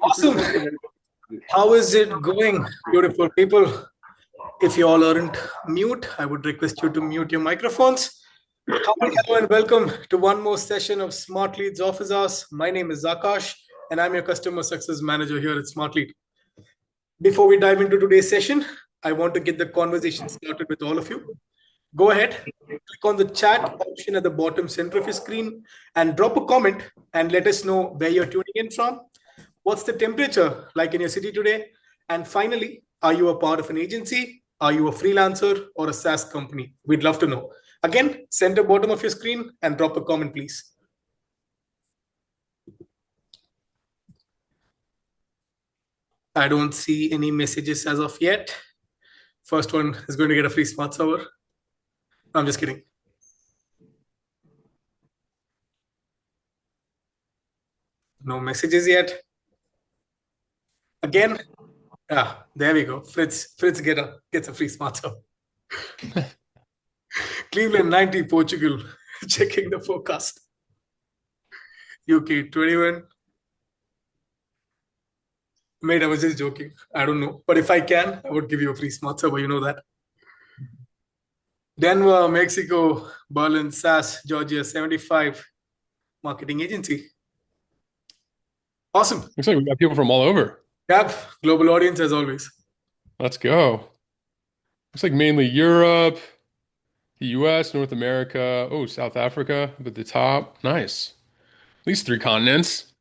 Awesome. How is it going, beautiful people? If you all aren't mute, I would request you to mute your microphones. Hello and welcome to one more session of Smart Leads Office Hours. My name is Akash, and I'm your Customer Success Manager here at Smart Lead. Before we dive into today's session, I want to get the conversation started with all of you. Go ahead, click on the chat option at the bottom center of your screen and drop a comment and let us know where you're tuning in from. What's the temperature like in your city today? And finally, are you a part of an agency? Are you a freelancer or a SaaS company? We'd love to know. Again, center bottom of your screen and drop a comment, please. I don't see any messages as of yet. First one is going to get a free smart server. I'm just kidding. No messages yet. Again, there we go. Fritz gets a free smart server. Cleveland 90, Portugal, checking the forecast. UK 21. Mate, I was just joking. I don't know. But if I can, I would give you a free smart server. You know that. Denver, Mexico, Berlin, SaaS, Georgia, 75. Marketing agency. Awesome. Looks like we got people from all over. Yep. Global audience as always. Let's go. Looks like mainly Europe, the US, North America. Oh, South Africa at the top. Nice. At least 3 continents.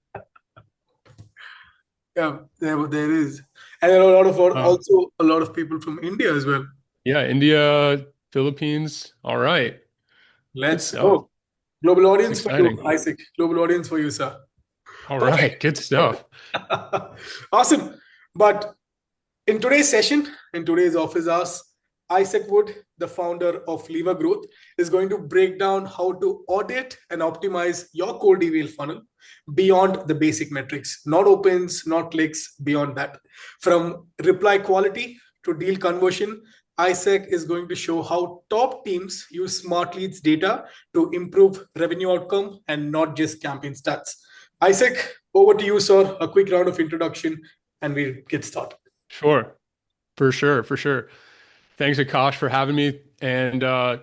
Yeah, there is. And there are also a lot of people from India as well. Yeah, India, Philippines. All right. Let's go. Global audience for you, Isaac. Global audience for you, sir. All right, good stuff. Awesome. But in today's session, in today's office hours, Isaac Wood, the founder of Lever Growth, is going to break down how to audit and optimize your cold email funnel beyond the basic metrics, not opens, not clicks, beyond that. From reply quality to deal conversion, Isaac is going to show how top teams use Smart Leads data to improve revenue outcome and not just campaign stats. Isaac, over to you, sir. A quick round of introduction and we'll get started. Sure. For sure. Thanks, Akash, for having me, and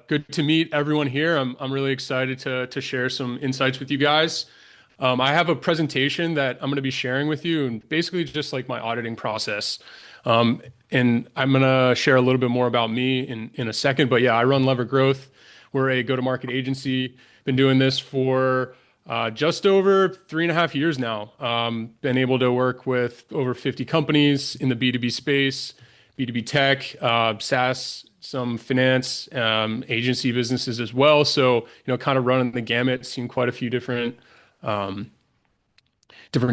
good to meet everyone here. I'm really excited to share some insights with you guys. I have a presentation that I'm going to be sharing with you, and basically just like my auditing process. And I'm going to share a little bit more about me in a second. But yeah, I run Lever Growth. We're a go-to-market agency. Been doing this for just over 3.5 years now. Been able to work with over 50 companies in the B2B space. B2B tech, SaaS, some finance, agency businesses as well. So, kind of running the gamut, seen quite a few different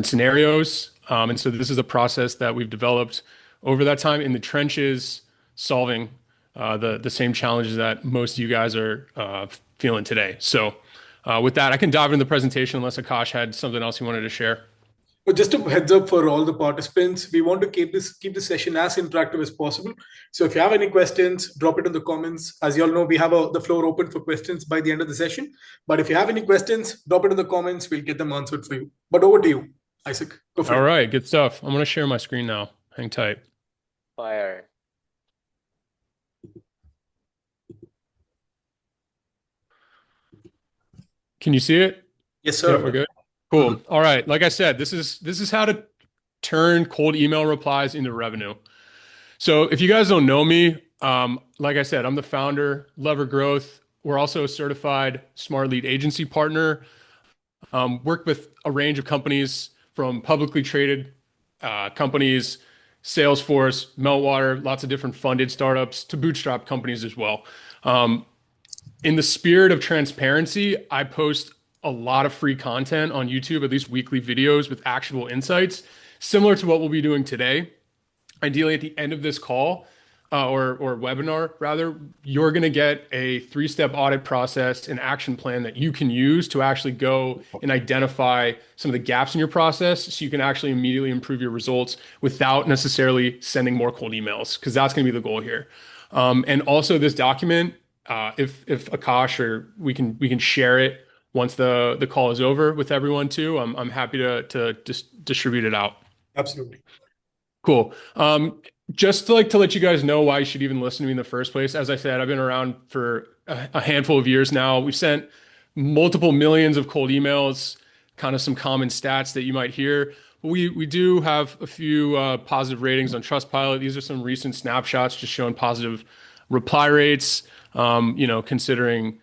scenarios. And so this is a process that we've developed over that time in the trenches, solving the same challenges that most of you guys are feeling today. So with that, I can dive into the presentation unless Akash had something else he wanted to share. But just a heads up for all the participants, we want to keep the session as interactive as possible. So if you have any questions, drop it in the comments. As you all know, we have the floor open for questions by the end of the session. But if you have any questions, drop it in the comments. We'll get them answered for you. But over to you, Isaac. Go for it. All right, good stuff. I'm going to share my screen now. Hang tight. Fire. Can you see it? Yes, sir. Yeah, we're good. Cool. All right. Like I said, this is how to turn cold email replies into revenue. So if you guys don't know me, like I said, I'm the founder, Lever Growth. We're also a certified Smart Lead agency partner. Work with a range of companies from publicly traded companies, Salesforce, Meltwater, lots of different funded startups to bootstrap companies as well. In the spirit of transparency, I post a lot of free content on YouTube, at least weekly videos with actionable insights, similar to what we'll be doing today. Ideally, at the end of this call or webinar, rather, you're going to get a 3-step audit process and action plan that you can use to actually go and identify some of the gaps in your process so you can actually immediately improve your results without necessarily sending more cold emails, because that's going to be the goal here. And also this document, if Akash or we can share it once the call is over with everyone too. I'm happy to just distribute it out. Absolutely. Cool. Just to let you guys know why you should even listen to me in the first place. As I said, I've been around for a handful of years now. We've sent multiple millions of cold emails, kind of some common stats that you might hear. We do have a few positive ratings on Trustpilot. These are some recent snapshots just showing positive reply rates. Considering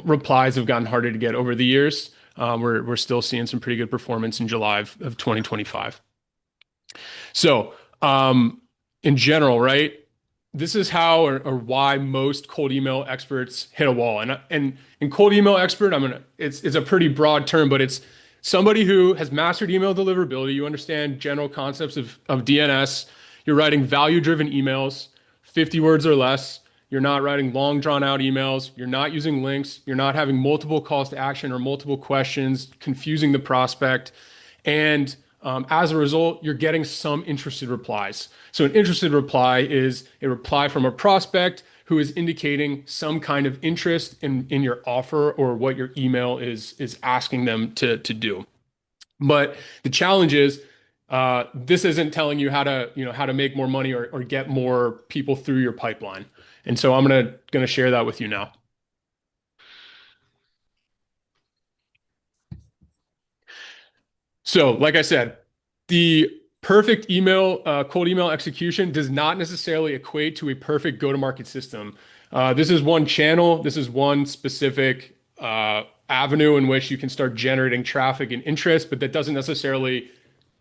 replies have gotten harder to get over the years. We're still seeing some pretty good performance in July of 2025. So, in general, right? This is how or why most cold email experts hit a wall. And cold email expert, it's a pretty broad term, but it's somebody who has mastered email deliverability. You understand general concepts of DNS. You're writing value-driven emails, 50 words or less. You're not writing long drawn out emails. You're not using links. You're not having multiple calls to action or multiple questions, confusing the prospect. And as a result, you're getting some interested replies. So an interested reply is a reply from a prospect who is indicating some kind of interest in your offer or what your email is asking them to do. But the challenge is this isn't telling you how to make more money or get more people through your pipeline. And so I'm gonna share that with you now. So, like I said, the perfect cold email execution does not necessarily equate to a perfect go-to-market system. This is one channel, this is one specific avenue in which you can start generating traffic and interest, but that doesn't necessarily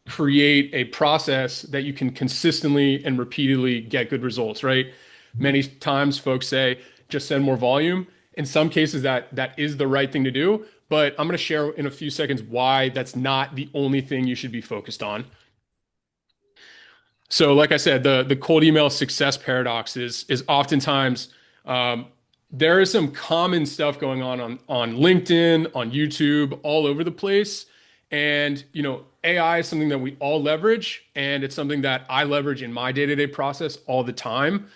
create a process that you can consistently and repeatedly get good results, right? Many times folks say, just send more volume. In some cases, that is the right thing to do, but I'm going to share in a few seconds why that's not the only thing you should be focused on. So, like I said, the cold email success paradox is oftentimes there is some common stuff going on LinkedIn, on YouTube, all over the place. And AI is something that we all leverage, and it's something that I leverage in my day-to-day process all the time.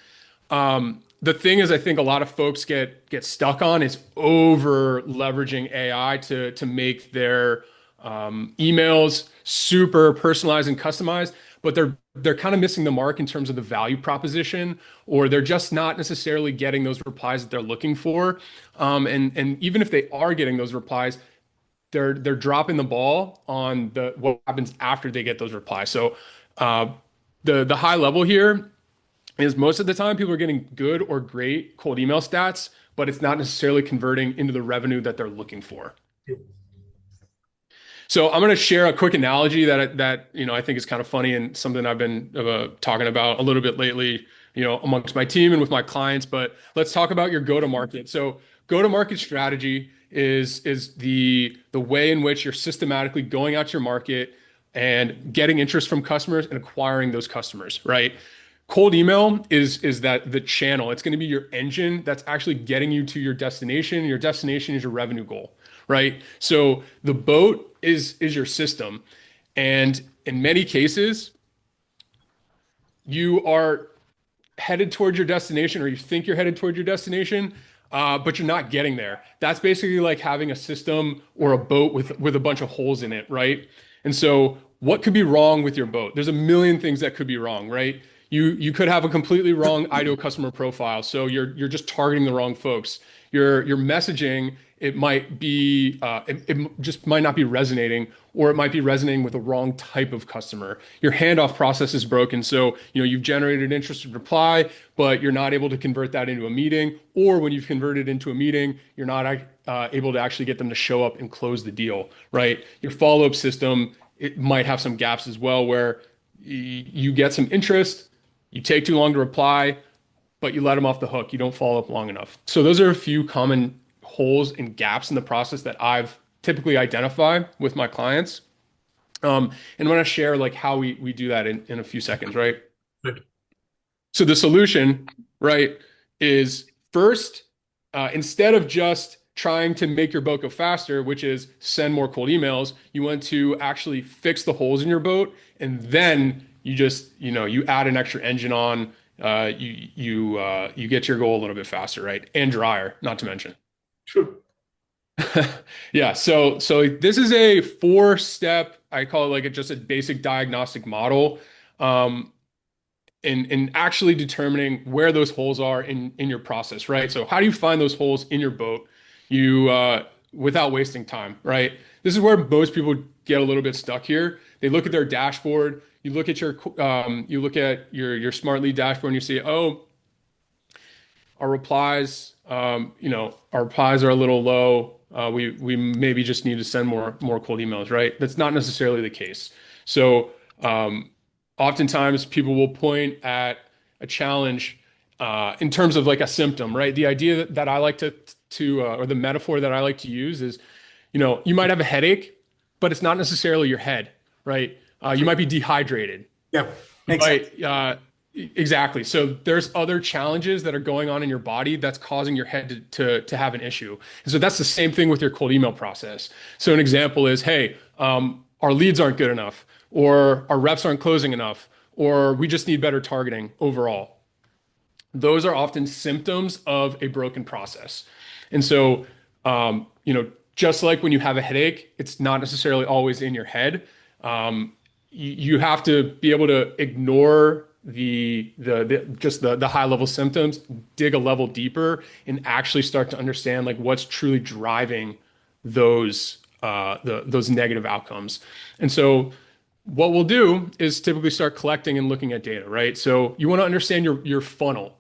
The thing is, I think a lot of folks get stuck on is over leveraging AI to make their emails super personalized and customized, but they're kind of missing the mark in terms of the value proposition, or they're just not necessarily getting those replies that they're looking for. And even if they are getting those replies, they're dropping the ball on what happens after they get those replies. So the high level here is most of the time people are getting good or great cold email stats, but it's not necessarily converting into the revenue that they're looking for. So I'm going to share a quick analogy that I think is kind of funny and something I've been talking about a little bit lately, amongst my team and with my clients. But let's talk about your go-to-market. So go-to-market strategy is the way in which you're systematically going out to your market and getting interest from customers and acquiring those customers, right? Cold email is that the channel. It's going to be your engine that's actually getting you to your destination. Your destination is your revenue goal, right? So the boat is your system. And in many cases, you are headed towards your destination, or you think you're headed towards your destination, but you're not getting there. That's basically like having a system or a boat with a bunch of holes in it, right? And so, what could be wrong with your boat? There's a million things that could be wrong, right? You could have a completely wrong ideal customer profile, so you're just targeting the wrong folks. Your messaging, it might be it just might not be resonating, or it might be resonating with the wrong type of customer. Your handoff process is broken, so you've generated an interested reply, but you're not able to convert that into a meeting, or when you've converted into a meeting, you're not able to actually get them to show up and close the deal, right? Your follow-up system, it might have some gaps as well, where you get some interest, you take too long to reply, but you let them off the hook. You don't follow up long enough. So those are a few common holes and gaps in the process that I've typically identified with my clients. And I'm going to share like how we do that in a few seconds, right? Right. So the solution, right, is first, instead of just trying to make your boat go faster, which is send more cold emails, you want to actually fix the holes in your boat, and then you just, you add an extra engine on, you get your goal a little bit faster, right? And drier, not to mention. True. Yeah, so this is a four-step I call it like just a basic diagnostic model. Um, in actually determining where those holes are in your process, right? So how do you find those holes in your boat you without wasting time, right? This is where most people get a little bit stuck here. They look at their dashboard, you look at your smart lead dashboard and you see, oh, our replies, our replies are a little low. We maybe just need to send more cold emails, right? That's not necessarily the case. So oftentimes people will point at a challenge in terms of like a symptom, right? The idea that I like to or the metaphor that I like to use is, you might have a headache, but it's not necessarily your head, right? You might be dehydrated. Yeah, You makes sense. might, exactly. So there's other challenges that are going on in your body that's causing your head to have an issue. And so that's the same thing with your cold email process. So an example is, hey, our leads aren't good enough, or our reps aren't closing enough, or we just need better targeting overall. Those are often symptoms of a broken process. And so, just like when you have a headache, it's not necessarily always in your head. You have to be able to ignore the high level symptoms, dig a level deeper, and actually start to understand like what's truly driving those negative outcomes. And so what we'll do is typically start collecting and looking at data, right? So you want to understand your funnel.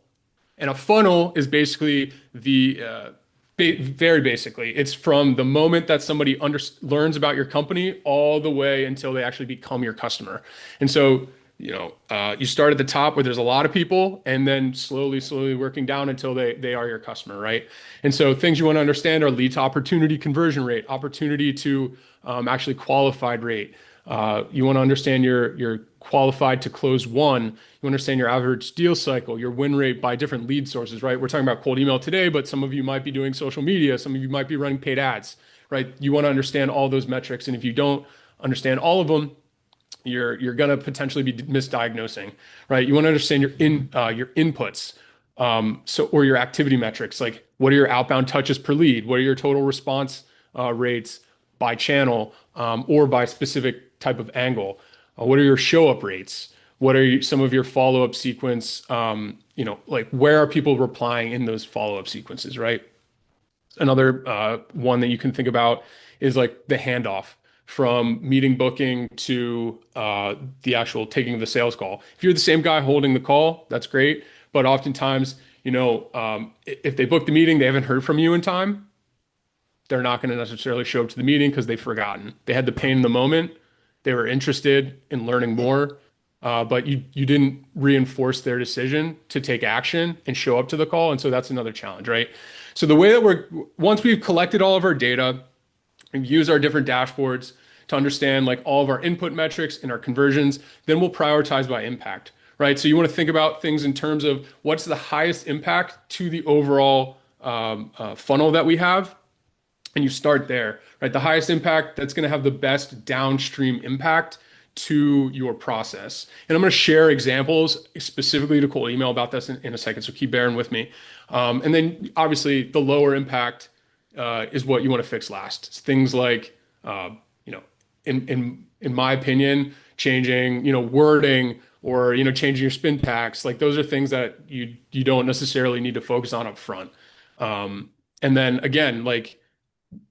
And a funnel is basically very basically, it's from the moment that somebody learns about your company all the way until they actually become your customer. And so, you start at the top where there's a lot of people, and then slowly working down until they are your customer, right? And so things you want to understand are lead to opportunity conversion rate, opportunity to actually qualified rate. You want to understand your qualified to close one. You understand your average deal cycle, your win rate by different lead sources, right? We're talking about cold email today, but some of you might be doing social media. Some of you might be running paid ads, right? You want to understand all those metrics. And if you don't understand all of them, you're going to potentially be misdiagnosing, right? You want to understand your inputs, or your activity metrics, like what are your outbound touches per lead? What are your total response rates by channel, or by specific type of angle? What are your show up rates? What are some of your follow up sequence? Like where are people replying in those follow up sequences, right? Another one that you can think about is like the handoff from meeting booking to the actual taking of the sales call. If you're the same guy holding the call, that's great. But oftentimes, if they book the meeting, they haven't heard from you in time, they're not going to necessarily show up to the meeting because they've forgotten. They had the pain in the moment. They were interested in learning more, but you didn't reinforce their decision to take action and show up to the call. And so that's another challenge, right? So the way that once we've collected all of our data and use our different dashboards to understand like all of our input metrics and our conversions, then we'll prioritize by impact, right? So you want to think about things in terms of what's the highest impact to the overall funnel that we have, and you start there, right? The highest impact that's going to have the best downstream impact to your process. And I'm going to share examples specifically to cold email about this in a second. So keep bearing with me. And then obviously the lower impact is what you want to fix last. It's things like, in my opinion, changing, wording, or, changing your spin packs. Like those are things that you don't necessarily need to focus on up front. And then again, like,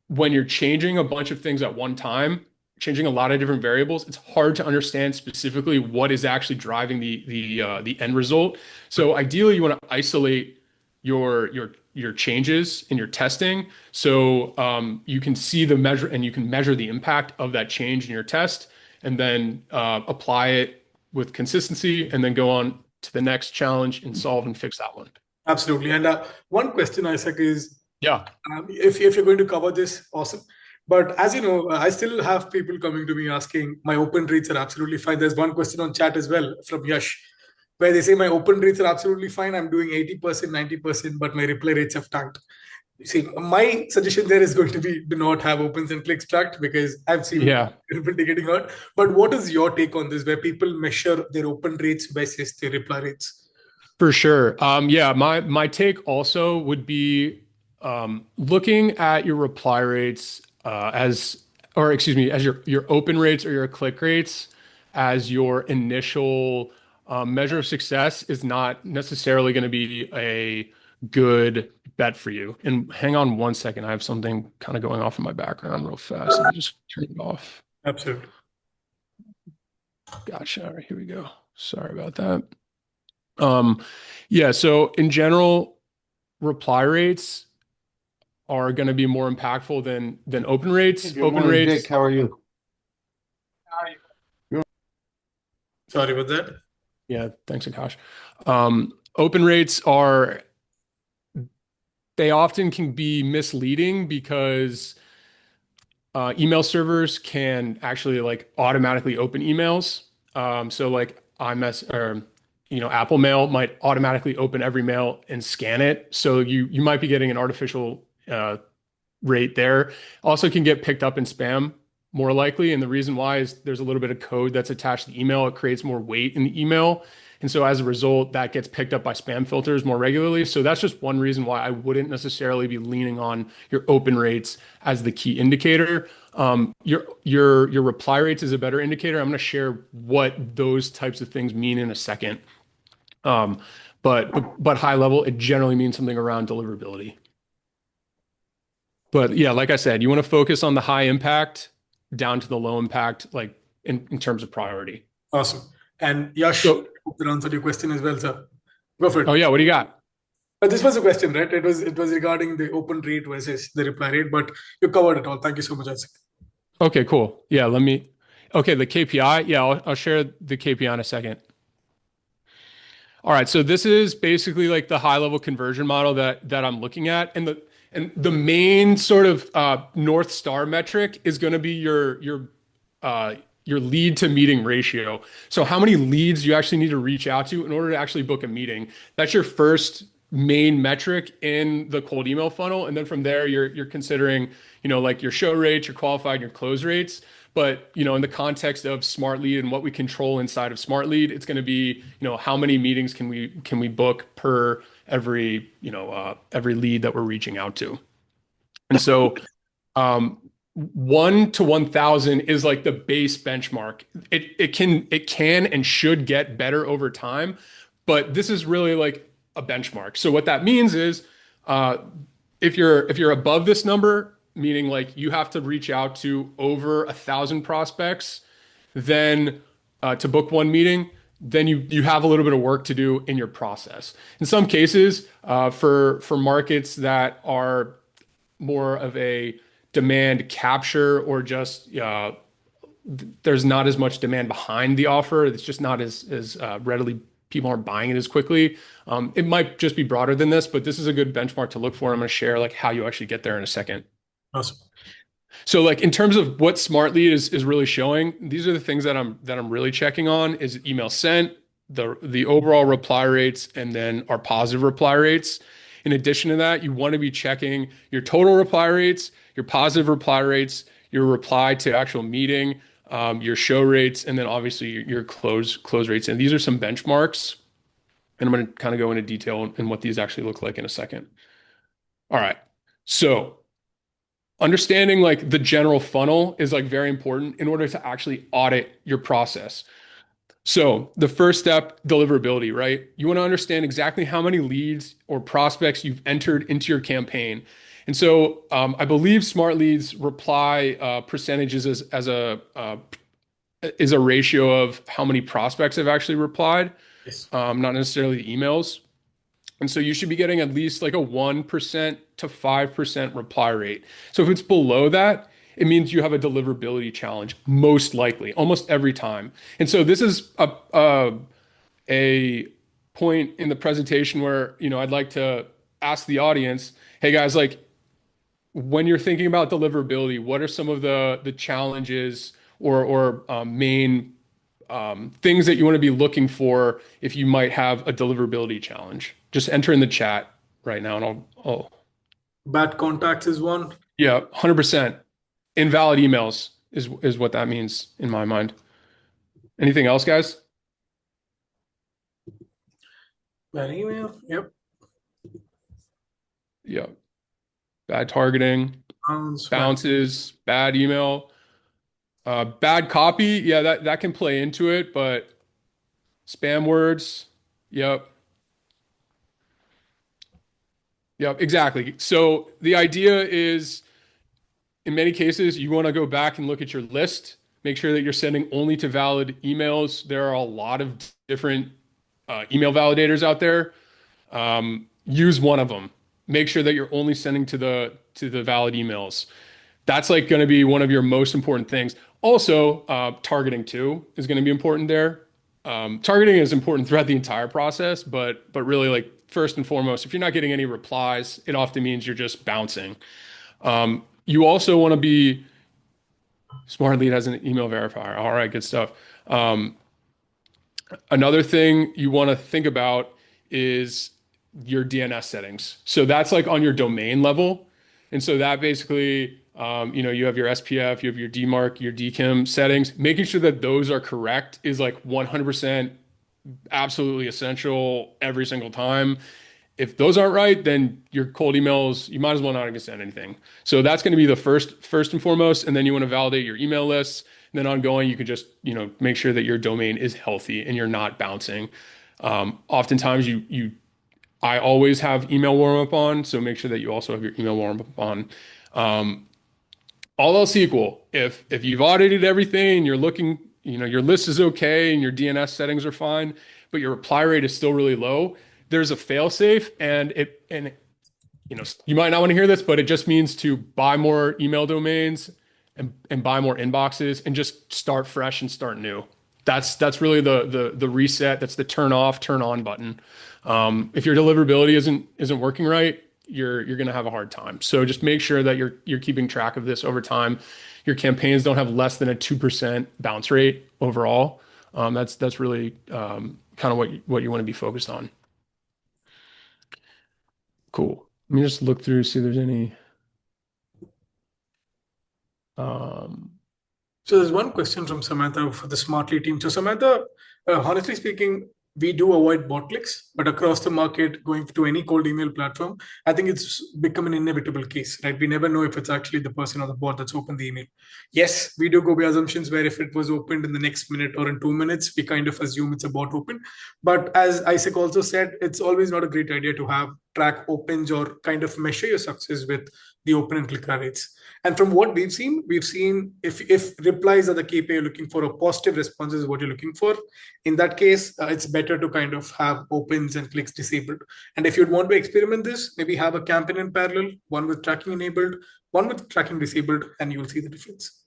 when you're changing a bunch of things at one time, changing a lot of different variables, it's hard to understand specifically what is actually driving the end result. So ideally, you want to isolate your changes in your testing, so you can see the measure and you can measure the impact of that change in your test, and then apply it with consistency, and then go on to the next challenge and solve and fix that one. Absolutely. And one question, Isaac, is Yeah. if you're going to cover this, awesome. But as you know, I still have people coming to me asking, my open rates are absolutely fine. There's one question on chat as well from Yash, where they say my open rates are absolutely fine. I'm doing 80%, 90%, but my reply rates have tanked. See, my suggestion there is going to be do not have opens and clicks tracked, because I've seen Yeah. people getting hurt. But what is your take on this, where people measure their open rates versus their reply rates? For sure. Yeah, my take also would be looking at your reply rates as or excuse me, as your open rates or your click rates as your initial measure of success is not necessarily going to be a good bet for you. And hang on one second, I have something kind of going off in my background real fast. Let me just turn it off. Absolutely. Gotcha. All right, here we go. Sorry about that. Um, yeah, so in general, reply rates are going to be more impactful than open Hey, rates. good Open morning, Dick. rates, How are you? Sorry about that. yeah, thanks, Akash. Open rates are they often can be misleading because email servers can actually like automatically open emails. So like iMess or Apple Mail might automatically open every mail and scan it. So you might be getting an artificial rate there. Also can get picked up in spam more likely. And the reason why is there's a little bit of code that's attached to the email. It creates more weight in the email. And so as a result, that gets picked up by spam filters more regularly. So that's just one reason why I wouldn't necessarily be leaning on your open rates as the key indicator. Your reply rates is a better indicator. I'm going to share what those types of things mean in a second. Um, but high level, it generally means something around deliverability. But yeah, like I said, you want to focus on the high impact down to the low impact, like in terms of priority. Awesome. And Yash, So, hope that answered your question as well, sir. Go for oh it. yeah, what do you got? But this was a question, right? It was regarding the open rate versus the reply rate, but you covered it all. Thank you so much, Isaac. Okay, cool. Yeah, okay, the KPI. Yeah, I'll share the KPI in a second. All right, so this is basically like the high level conversion model that I'm looking at, and the main sort of North Star metric is going to be your lead to meeting ratio. So how many leads you actually need to reach out to in order to actually book a meeting. That's your first main metric in the cold email funnel, and then from there you're considering like your show rates, your qualified, your close rates. But in the context of Smart Lead and what we control inside of Smart Lead, it's going to be how many meetings can we book per every lead that we're reaching out to. And so 1 to 1,000 is like the base benchmark. It can and should get better over time, but this is really like a benchmark. So what that means is, if you're above this number, meaning like you have to reach out to over 1,000 prospects, then to book one meeting, then you have a little bit of work to do in your process. In some cases, for markets that are more of a demand capture or just there's not as much demand behind the offer. It's just not as readily, people aren't buying it as quickly. It might just be broader than this, but this is a good benchmark to look for. I'm going to share like how you actually get there in a second. Awesome. So like in terms of what Smart Lead is really showing, these are the things that I'm really checking on is email sent, the overall reply rates, and then our positive reply rates. In addition to that, you want to be checking your total reply rates, your positive reply rates, your reply to actual meeting, your show rates, and then obviously your close rates. And these are some benchmarks. And I'm going to kind of go into detail in what these actually look like in a second. All right. So understanding like the general funnel is like very important in order to actually audit your process. So the first step, deliverability, right? You want to understand exactly how many leads or prospects you've entered into your campaign. And so I believe Smart Leads reply percentages is a ratio of how many prospects have actually replied, Yes. not necessarily the emails. And so you should be getting at least like a 1% to 5% reply rate. So if it's below that, it means you have a deliverability challenge, most likely, almost every time. And so this is a point in the presentation where, I'd like to ask the audience, hey guys, like when you're thinking about deliverability, what are some of the challenges or main things that you want to be looking for if you might have a deliverability challenge? Just enter in the chat right now, and I'll Bad contacts is one. yeah, 100%. Invalid emails is what that means in my mind. Anything else, guys? Bad email. Yep. Yeah, bad targeting, Bounce, bad. bounces, bad email. Bad copy, yeah, that can play into it, but spam words, yep, yep, exactly. So the idea is, in many cases, you want to go back and look at your list, make sure that you're sending only to valid emails. There are a lot of different email validators out there. Use one of them. Make sure that you're only sending to the valid emails. That's like going to be one of your most important things. Also, targeting too is going to be important there. Targeting is important throughout the entire process, but really like first and foremost, if you're not getting any replies, it often means you're just bouncing. You also want to be Smart Lead has an email verifier. All right, good stuff. Um, Another thing you want to think about is your DNS settings. So that's like on your domain level. And so that basically, you have your SPF, you have your DMARC, your DKIM settings. Making sure that those are correct is like 100% absolutely essential every single time. If those aren't right, then your cold emails, you might as well not even send anything. So that's going to be the first and foremost. And then you want to validate your email lists. And then ongoing, you can just, make sure that your domain is healthy and you're not bouncing. Oftentimes I always have email warm up on. So make sure that you also have your email warm up on. All else equal, if you've audited everything and you're looking, your list is okay and your DNS settings are fine, but your reply rate is still really low, there's a fail safe you might not want to hear this, but it just means to buy more email domains and buy more inboxes and just start fresh and start new. That's really the reset. That's the turn off, turn on button. If your deliverability isn't working right, you're going to have a hard time. So just make sure that you're keeping track of this over time. Your campaigns don't have less than a 2% bounce rate overall. That's really kind of what you want to be focused on. Cool. Let me just look through, see if there's any. Um, So there's one question from Samantha for the Smartly team. So Samantha, honestly speaking, we do avoid bot clicks, but across the market, going to any cold email platform, I think it's become an inevitable case, right? We never know if it's actually the person or the bot that's opened the email. Yes, we do go by assumptions where if it was opened in the next minute or in 2 minutes, we kind of assume it's a bot open. But as Isaac also said, it's always not a great idea to have track opens or kind of measure your success with the open and click rates. And from what we've seen if replies are the KPI you're looking for, a positive response is what you're looking for. In that case, it's better to kind of have opens and clicks disabled. And if you'd want to experiment this, maybe have a campaign in parallel, one with tracking enabled, one with tracking disabled, and you'll see the difference.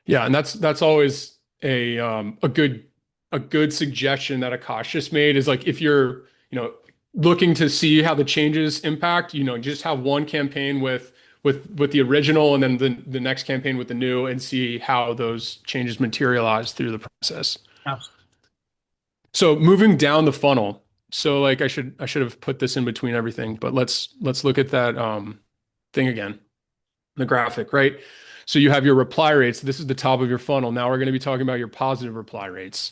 Yeah, and that's always a good suggestion that Akash just made is like if you're, looking to see how the changes impact, just have one campaign with the original and then the next campaign with the new and see how those changes materialize through the process. Absolutely. So moving down the funnel. So like I should have put this in between everything, but let's look at that thing again. The graphic, right? So you have your reply rates. This is the top of your funnel. Now we're going to be talking about your positive reply rates.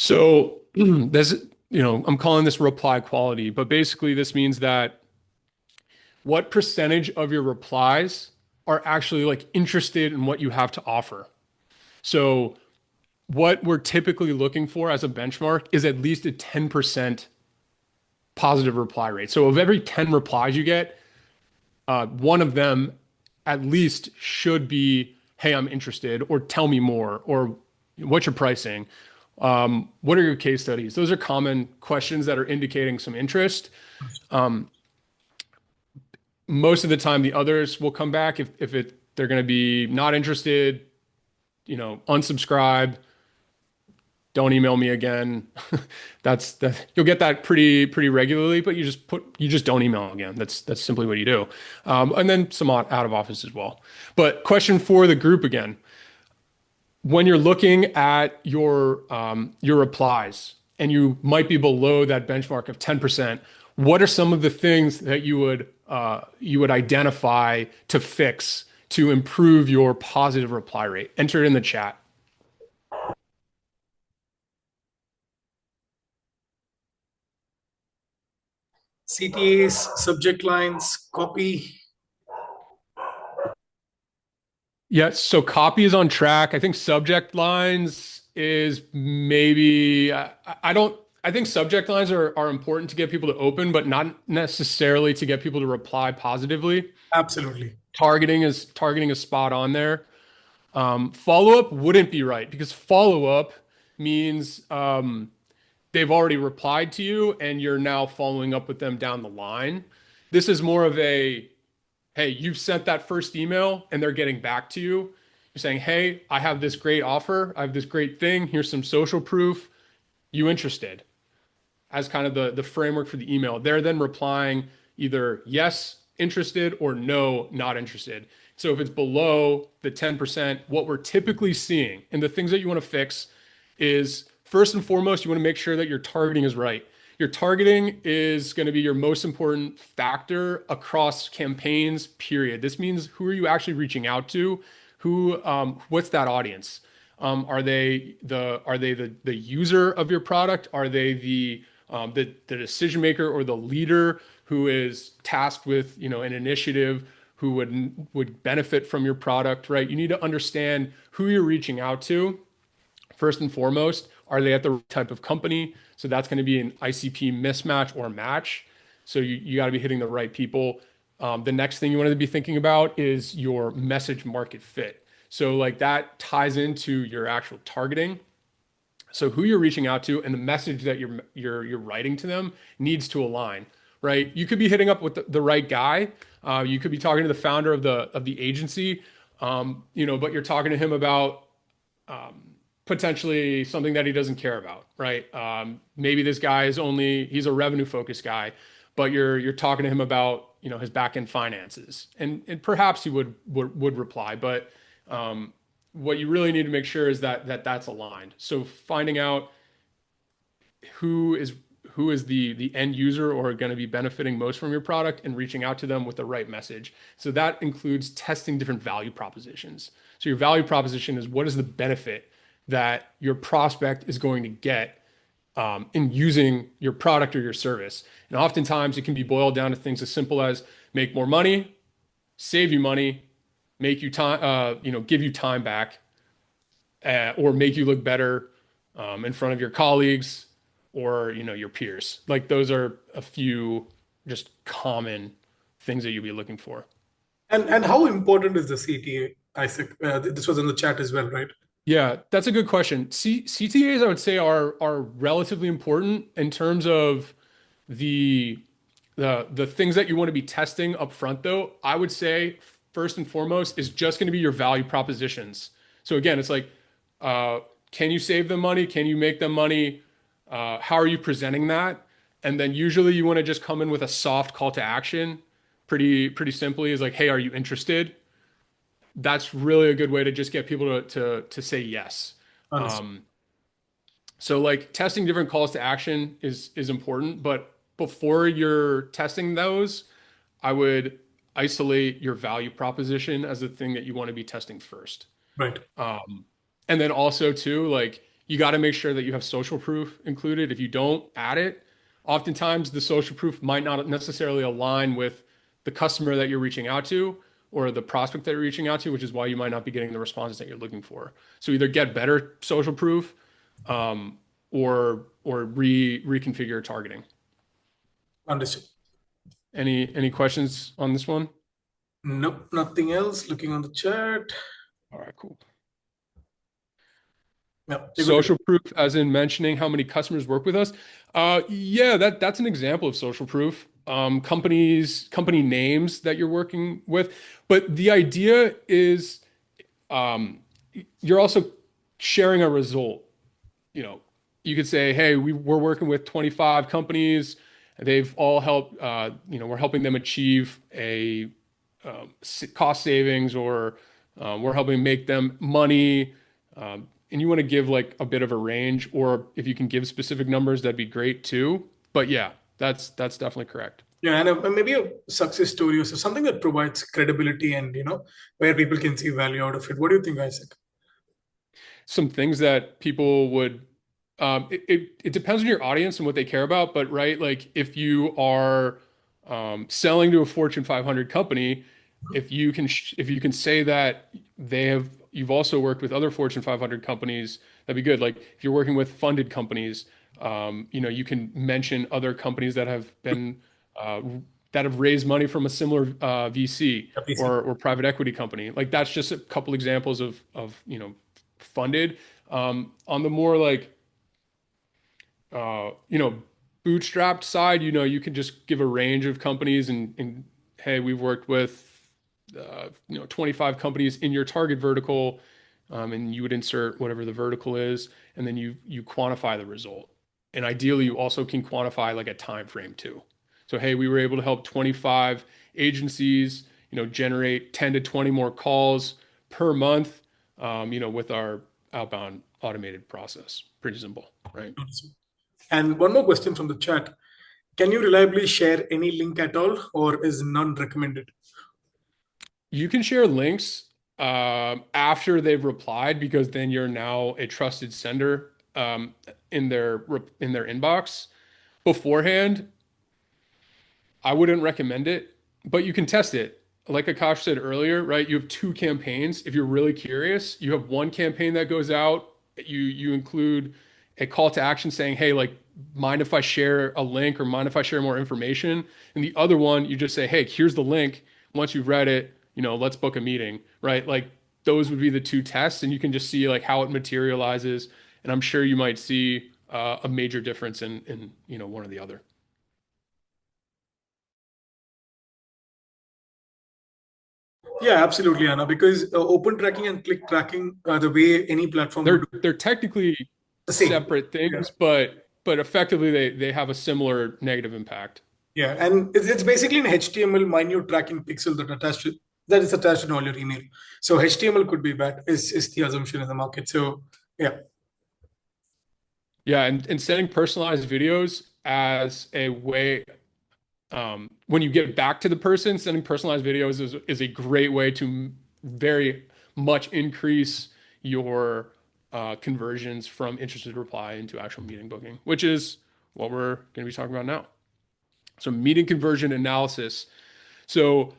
So this, I'm calling this reply quality, but basically this means that what percentage of your replies are actually like interested in what you have to offer. So what we're typically looking for as a benchmark is at least a 10% positive reply rate. So of every 10 replies you get, one of them at least should be, hey, I'm interested, or tell me more, or what's your pricing? What are your case studies? Those are common questions that are indicating some interest. Most of the time, the others will come back if they're going to be not interested, unsubscribe, don't email me again. That you'll get that pretty regularly, but you just don't email again. That's simply what you do. And then some out of office as well. But question for the group again: when you're looking at your replies and you might be below that benchmark of 10%, what are some of the things that you would identify to fix to improve your positive reply rate? Enter it in the chat. CTAs, subject lines, copy. Yeah, so copy is on track. I think subject lines is maybe I don't I think subject lines are important to get people to open, but not necessarily to get people to reply positively. Absolutely. Targeting is spot on there. Follow up wouldn't be right because follow up means they've already replied to you and you're now following up with them down the line. This is more of a hey, you've sent that first email and they're getting back to you. You're saying, hey, I have this great offer. I have this great thing. Here's some social proof. You interested? As kind of the framework for the email. They're then replying either yes, interested, or no, not interested. So if it's below the 10%, what we're typically seeing and the things that you want to fix is first and foremost, you want to make sure that your targeting is right. Your targeting is going to be your most important factor across campaigns, period. This means who are you actually reaching out to? What's that audience? Are they the user of your product? Are they the decision maker or the leader who is tasked with an initiative who would benefit from your product, right? You need to understand who you're reaching out to first and foremost. Are they at the right type of company? So that's going to be an ICP mismatch or match. So you got to be hitting the right people. The next thing you want to be thinking about is your message market fit. So like that ties into your actual targeting. So who you're reaching out to and the message that you're writing to them needs to align, right? You could be hitting up with the right guy. You could be talking to the founder of the agency, but you're talking to him about potentially something that he doesn't care about, right? Maybe this guy he's a revenue focused guy, but you're talking to him about his back end finances, and perhaps he would reply, but what you really need to make sure is that's aligned. So finding out who is who is the end user or going to be benefiting most from your product and reaching out to them with the right message. So that includes testing different value propositions. So your value proposition is what is the benefit that your prospect is going to get in using your product or your service. And oftentimes it can be boiled down to things as simple as make more money, save you money, make you time, give you time back, or make you look better in front of your colleagues or your peers. Like those are a few just common things that you'll be looking for. And how important is the CTA, Isaac? This was in the chat as well, right? Yeah, that's a good question. CTAs, I would say, are relatively important in terms of the the things that you want to be testing up front, though. I would say first and foremost is just going to be your value propositions. So again, it's like, uh, can you save them money? Can you make them money? How are you presenting that? And then usually you want to just come in with a soft call to action. Pretty simply is like, hey, are you interested? That's really a good way to just get people to say yes. Understood. Um, so like testing different calls to action is important, but before you're testing those, I would isolate your value proposition as the thing that you want to be testing first. Right. And then also too, like you got to make sure that you have social proof included. If you don't add it, oftentimes the social proof might not necessarily align with the customer that you're reaching out to or the prospect that you're reaching out to, which is why you might not be getting the responses that you're looking for. So either get better social proof, or reconfigure your targeting. Understood. Any questions on this one? Nope, nothing else. Looking on the chat. All right, cool. Yeah, you're good to go. Social proof, as in mentioning how many customers work with us. Yeah, that's an example of social proof. Company names that you're working with, but the idea is you're also sharing a result. You know, you could say, hey, we're working with 25 companies. They've all helped. We're helping them achieve a cost savings, or we're helping make them money. And you want to give like a bit of a range, or if you can give specific numbers, that'd be great too. But yeah, that's definitely correct. Yeah, and maybe a success story or so, something that provides credibility and where people can see value out of it. What do you think, Isaac? Some things that people would it depends on your audience and what they care about, but right, like if you are selling to a Fortune 500 company, if you can say that you've also worked with other Fortune 500 companies, that'd be good. Like if you're working with funded companies, you can mention other companies that have been uh, that have raised money from a similar VC Appreciate. or private equity company. Like that's just a couple examples of funded. On the more like uh, you know, bootstrapped side, you can just give a range of companies and hey, we've worked with 25 companies in your target vertical, and you would insert whatever the vertical is, and then you quantify the result. And ideally, you also can quantify like a time frame too. So hey, we were able to help 25 agencies, generate 10 to 20 more calls per month, with our outbound automated process. Pretty simple, right? And one more question from the chat. Can you reliably share any link at all, or is none recommended? You can share links after they've replied because then you're now a trusted sender in their inbox. Beforehand, I wouldn't recommend it, but you can test it. Like Akash said earlier, right? You have two campaigns. If you're really curious, you have one campaign that goes out. You include a call to action saying, "Hey, like, mind if I share a link or mind if I share more information?" And the other one, you just say, "Hey, here's the link. Once you've read it, let's book a meeting." Right? Like those would be the two tests, and you can just see like how it materializes. And I'm sure you might see a major difference in one or the other. Yeah, absolutely, Anna. Because open tracking and click tracking, the way any platform would do They're technically the same. separate Yeah. things, but effectively they have a similar negative impact. Yeah, and it's basically an HTML minute tracking pixel that is attached in all your email. So HTML could be bad, is the assumption in the market. So yeah, Yeah, and sending personalized videos as a way when you get back to the person, sending personalized videos is a great way to very much increase your conversions from interested reply into actual meeting booking, which is what we're going to be talking about now. So meeting conversion analysis. So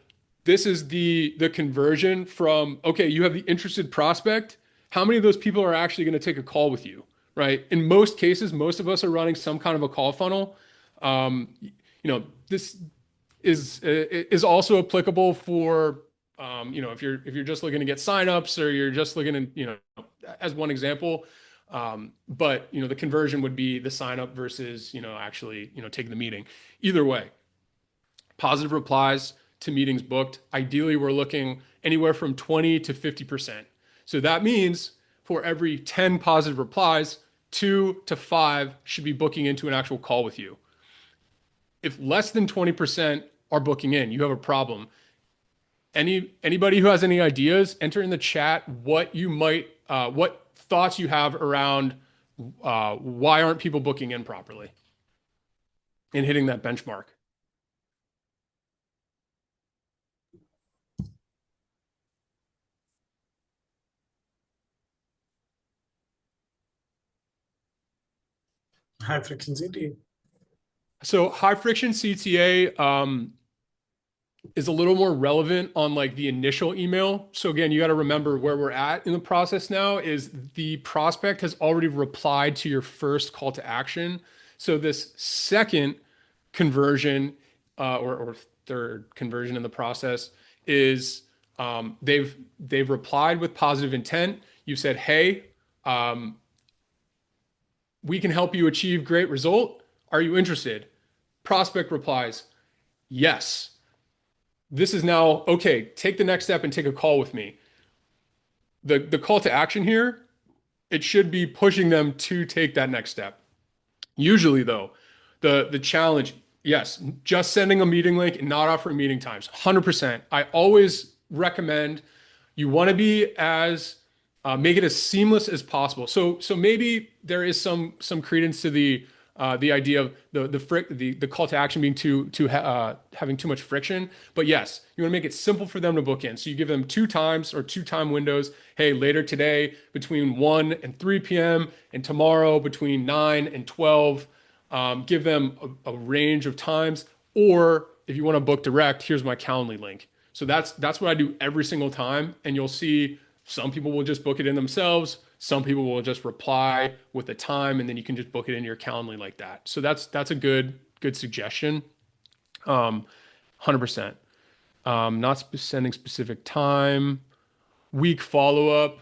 this is the conversion from, okay, you have the interested prospect. How many of those people are actually going to take a call with you, right? In most cases, most of us are running some kind of a call funnel. This is also applicable for if you're just looking to get signups or you're just looking to as one example. But the conversion would be the sign up versus actually taking the meeting. Either way, positive replies to meetings booked. Ideally, we're looking anywhere from 20 to 50%. So that means for every 10 positive replies, 2 to 5 should be booking into an actual call with you. If less than 20% are booking in, you have a problem. Anybody who has any ideas, enter in the chat what thoughts you have around why aren't people booking in properly and hitting that benchmark. high friction CTA. So high friction CTA is a little more relevant on like the initial email. So again, you got to remember where we're at in the process now is the prospect has already replied to your first call to action. So this second conversion or third conversion in the process is they've replied with positive intent. You said, "Hey, um, we can help you achieve great result. Are you interested?" Prospect replies, "Yes." This is now okay. Take the next step and take a call with me. The call to action here, it should be pushing them to take that next step. Usually, though, the challenge, yes, just sending a meeting link and not offering meeting times, 100%. I always recommend you want to be as make it as seamless as possible. So maybe there is some credence to the idea of the call to action being having too much friction. But yes, you want to make it simple for them to book in. So you give them 2 times or 2 time windows. Hey, later today between 1 and 3 p.m. and tomorrow between 9 and 12. Give them a range of times. Or if you want to book direct, here's my Calendly link. So that's what I do every single time. And you'll see some people will just book it in themselves. Some people will just reply with the time, and then you can just book it in your Calendly like that. So that's a good suggestion. 100%. Not sending specific time, week follow up.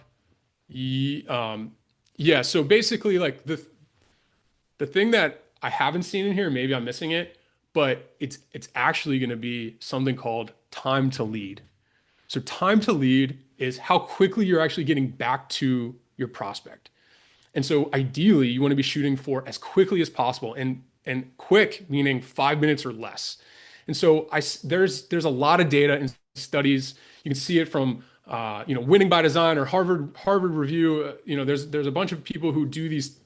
Yeah. So basically, like the thing that I haven't seen in here, maybe I'm missing it, but it's actually going to be something called time to lead. So time to lead is how quickly you're actually getting back to your prospect. And so ideally, you want to be shooting for as quickly as possible, and quick meaning 5 minutes or less. And so there's a lot of data and studies. You can see it from Winning by Design or Harvard Review. There's a bunch of people who do these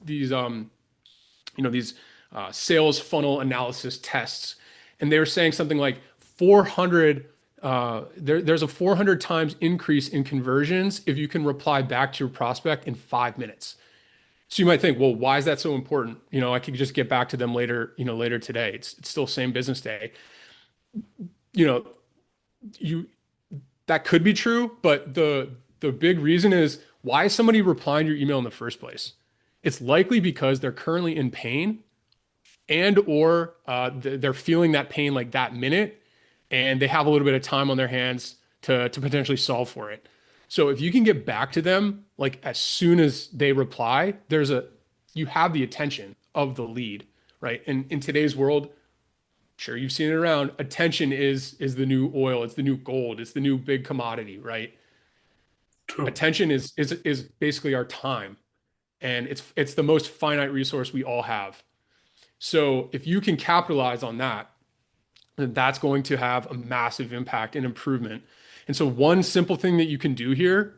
sales funnel analysis tests, and they were saying something like 400. There's a 400 times increase in conversions if you can reply back to your prospect in 5 minutes. So you might think, well, why is that so important? I could just get back to them later today. It's still same business day. You know, you that could be true, but the big reason is, why is somebody replying to your email in the first place? It's likely because they're currently in pain, and or they're feeling that pain like that minute, and they have a little bit of time on their hands to potentially solve for it. So if you can get back to them like as soon as they reply, you have the attention of the lead, right? And in today's world, sure, you've seen it around. Attention is the new oil. It's the new gold. It's the new big commodity, right? True. Attention is basically our time, and it's the most finite resource we all have. So if you can capitalize on that, then that's going to have a massive impact and improvement. And so one simple thing that you can do here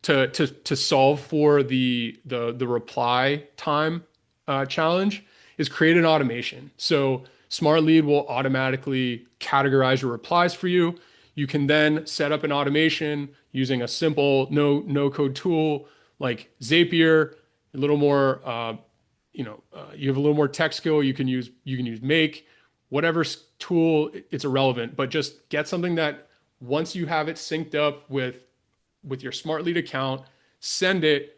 to solve for the reply time challenge is create an automation. So Smart Lead will automatically categorize your replies for you. You can then set up an automation using a simple no code tool like Zapier. A little more, you have a little more tech skill. You can use Make, whatever tool. It's irrelevant, but just get something that once you have it synced up with your Smart Lead account, send it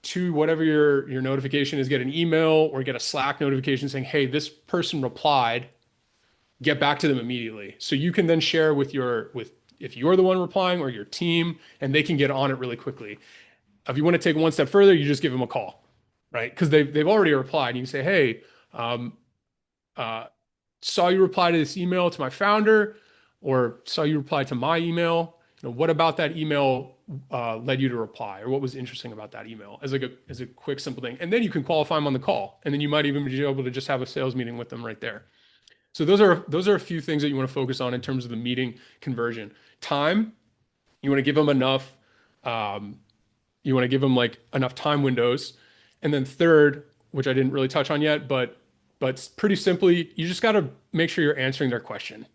to whatever your notification is. Get an email or get a Slack notification saying, "Hey, this person replied." Get back to them immediately, so you can then share with if you're the one replying or your team, and they can get on it really quickly. If you want to take one step further, you just give them a call, right? Because they've already replied. You can say, "Hey, um, uh, saw you reply to this email to my founder, or saw you reply to my email. What about that email led you to reply, or what was interesting about that email?" As a quick, simple thing, and then you can qualify them on the call, and then you might even be able to just have a sales meeting with them right there. So those are a few things that you want to focus on in terms of the meeting conversion. Time, you want to give them enough. You want to give them like enough time windows, and then third, which I didn't really touch on yet, but pretty simply, you just got to make sure you're answering their question.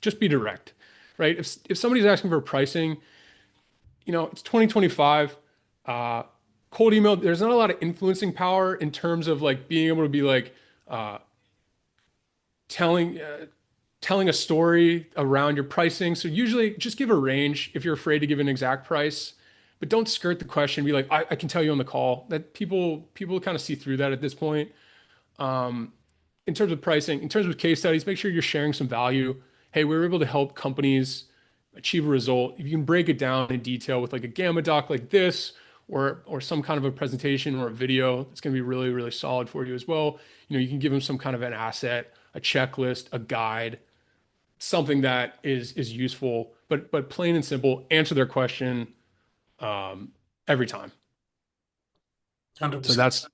Just be direct, right? If somebody's asking for pricing, it's 2025. Cold email, there's not a lot of influencing power in terms of like being able to be like uh, telling telling a story around your pricing. So usually just give a range if you're afraid to give an exact price, but don't skirt the question. Be like, I can tell you on the call. That people kind of see through that at this point. Um, in terms of pricing, in terms of case studies, make sure you're sharing some value. Hey, we were able to help companies achieve a result. If you can break it down in detail with like a Gamma doc like this, or some kind of a presentation or a video, it's going to be really, really solid for you as well. You can give them some kind of an asset, a checklist, a guide, something that is useful, but plain and simple, answer their question every time. So 100%.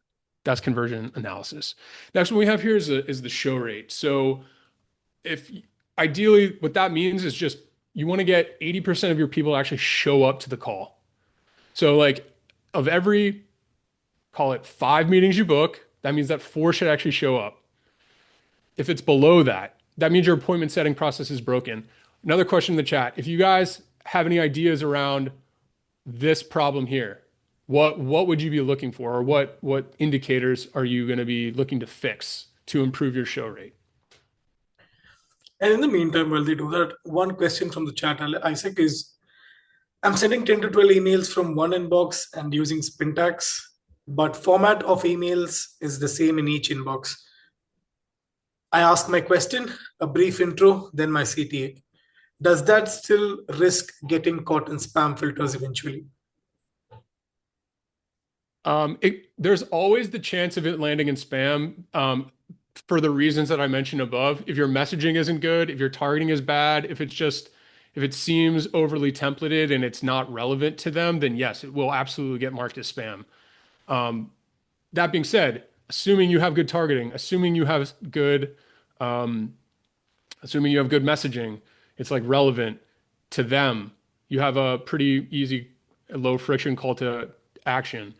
that's conversion analysis. Next one we have here is the show rate. So if ideally what that means is just you want to get 80% of your people actually show up to the call. So like of every, call it 5 meetings you book, that means that 4 should actually show up. If it's below that, that means your appointment setting process is broken. Another question in the chat, if you guys have any ideas around this problem here, what would you be looking for, or what indicators are you going to be looking to fix to improve your show rate? And in the meantime, while they do that, one question from the chat, Isaac, is I'm sending 10 to 12 emails from one inbox and using Spintax, but format of emails is the same in each inbox. I ask my question, a brief intro, then my CTA. Does that still risk getting caught in spam filters eventually? There's always the chance of it landing in spam, for the reasons that I mentioned above. If your messaging isn't good, if your targeting is bad, if it seems overly templated and it's not relevant to them, then yes, it will absolutely get marked as spam. That being said, assuming you have good targeting, assuming you have good messaging, it's like relevant to them. You have a pretty easy, low friction call to action.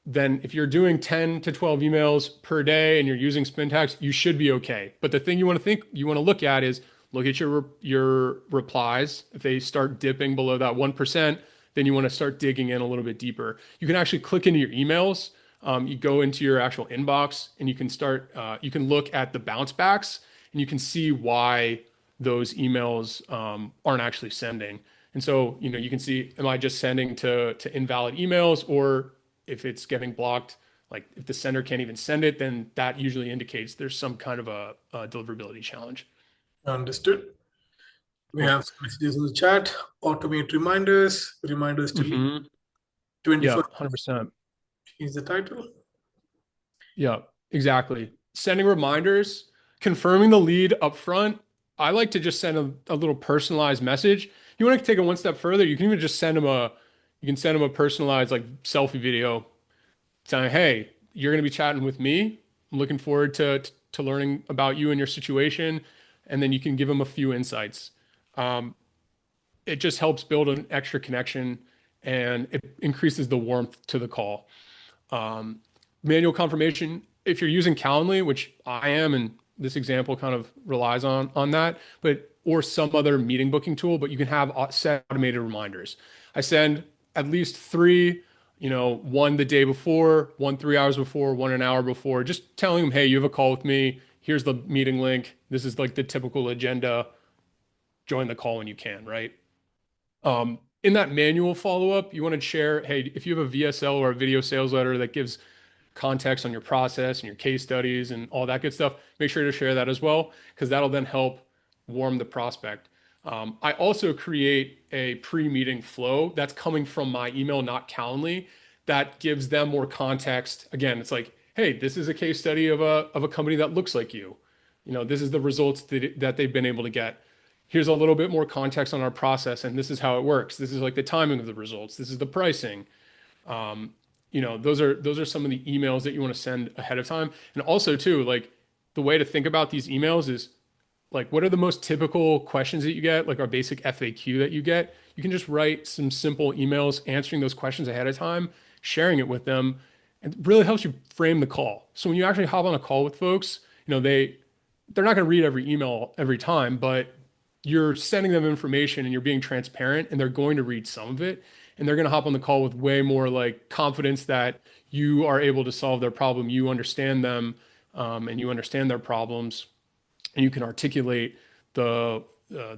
Then if you're doing 10 to 12 emails per day and you're using Spintax, you should be okay. But the thing you want to look at is look at your replies. If they start dipping below that 1%, then you want to start digging in a little bit deeper. You can actually click into your emails. You go into your actual inbox and you can look at the bounce backs and you can see why those emails aren't actually sending. And so, you can see, am I just sending to invalid emails, or if it's getting blocked, like if the sender can't even send it, then that usually indicates there's some kind of a deliverability challenge. Understood. We Cool. have some messages in the chat. Automate reminders to leave. Hmm. Yeah, 24 100%. is the title. Yeah, exactly. Sending reminders, confirming the lead up front. I like to just send a little personalized message. You want to take it one step further, you can even just you can send them a personalized like selfie video saying, "Hey, you're going to be chatting with me. I'm looking forward to learning about you and your situation." And then you can give them a few insights. Um, it just helps build an extra connection and it increases the warmth to the call. Um, Manual confirmation, if you're using Calendly, which I am, and this example kind of relies on that, but or some other meeting booking tool, but you can have set automated reminders. I send at least three, one the day before, one 3 hours before, one an hour before, just telling them, hey, you have a call with me. Here's the meeting link. This is like the typical agenda. Join the call when you can, right? In that manual follow-up, you want to share, hey, if you have a VSL or a video sales letter that gives context on your process and your case studies and all that good stuff, make sure to share that as well, because that'll then help warm the prospect. I also create a pre-meeting flow that's coming from my email, not Calendly, that gives them more context. Again, it's like, hey, this is a case study of a company that looks like you. This is the results that they've been able to get. Here's a little bit more context on our process, and this is how it works. This is like the timing of the results. This is the pricing. Those are some of the emails that you want to send ahead of time. And also too, like the way to think about these emails is like, what are the most typical questions that you get, like our basic FAQ that you get? You can just write some simple emails answering those questions ahead of time, sharing it with them, and it really helps you frame the call. So when you actually hop on a call with folks, they're not going to read every email every time, but you're sending them information and you're being transparent, and they're going to read some of it, and they're going to hop on the call with way more like confidence that you are able to solve their problem. You understand them, and you understand their problems, and you can articulate the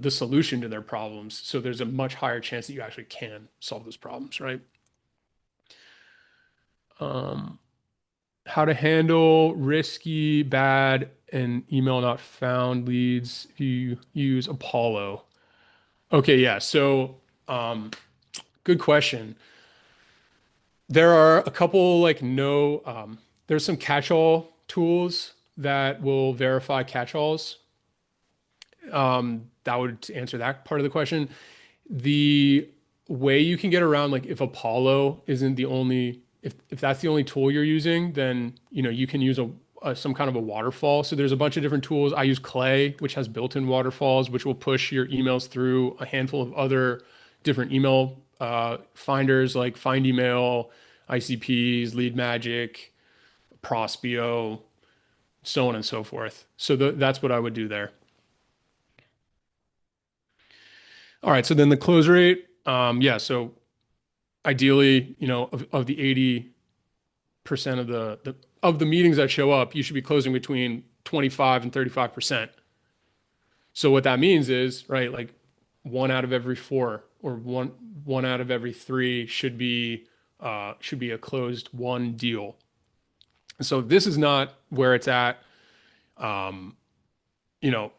solution to their problems. So there's a much higher chance that you actually can solve those problems, right? Um, how to handle risky, bad, and email not found leads if you use Apollo. Okay, yeah. So, good question. There are a couple like no, there's some catch-all tools that will verify catch-alls. That would answer that part of the question. The way you can get around, like if Apollo isn't the only, if that's the only tool you're using, then you can use some kind of a waterfall. So there's a bunch of different tools. I use Clay, which has built-in waterfalls, which will push your emails through a handful of other different email finders like Find Email, ICPs, Lead Magic, Prospeo, so on and so forth. So that's what I would do there. All right, so then the close rate, yeah, so ideally, of the 80% of the meetings that show up, you should be closing between 25 and 35%. So what that means is, right, like one out of every four or one out of every three should be a closed one deal. So this is not where it's at. Um, you know,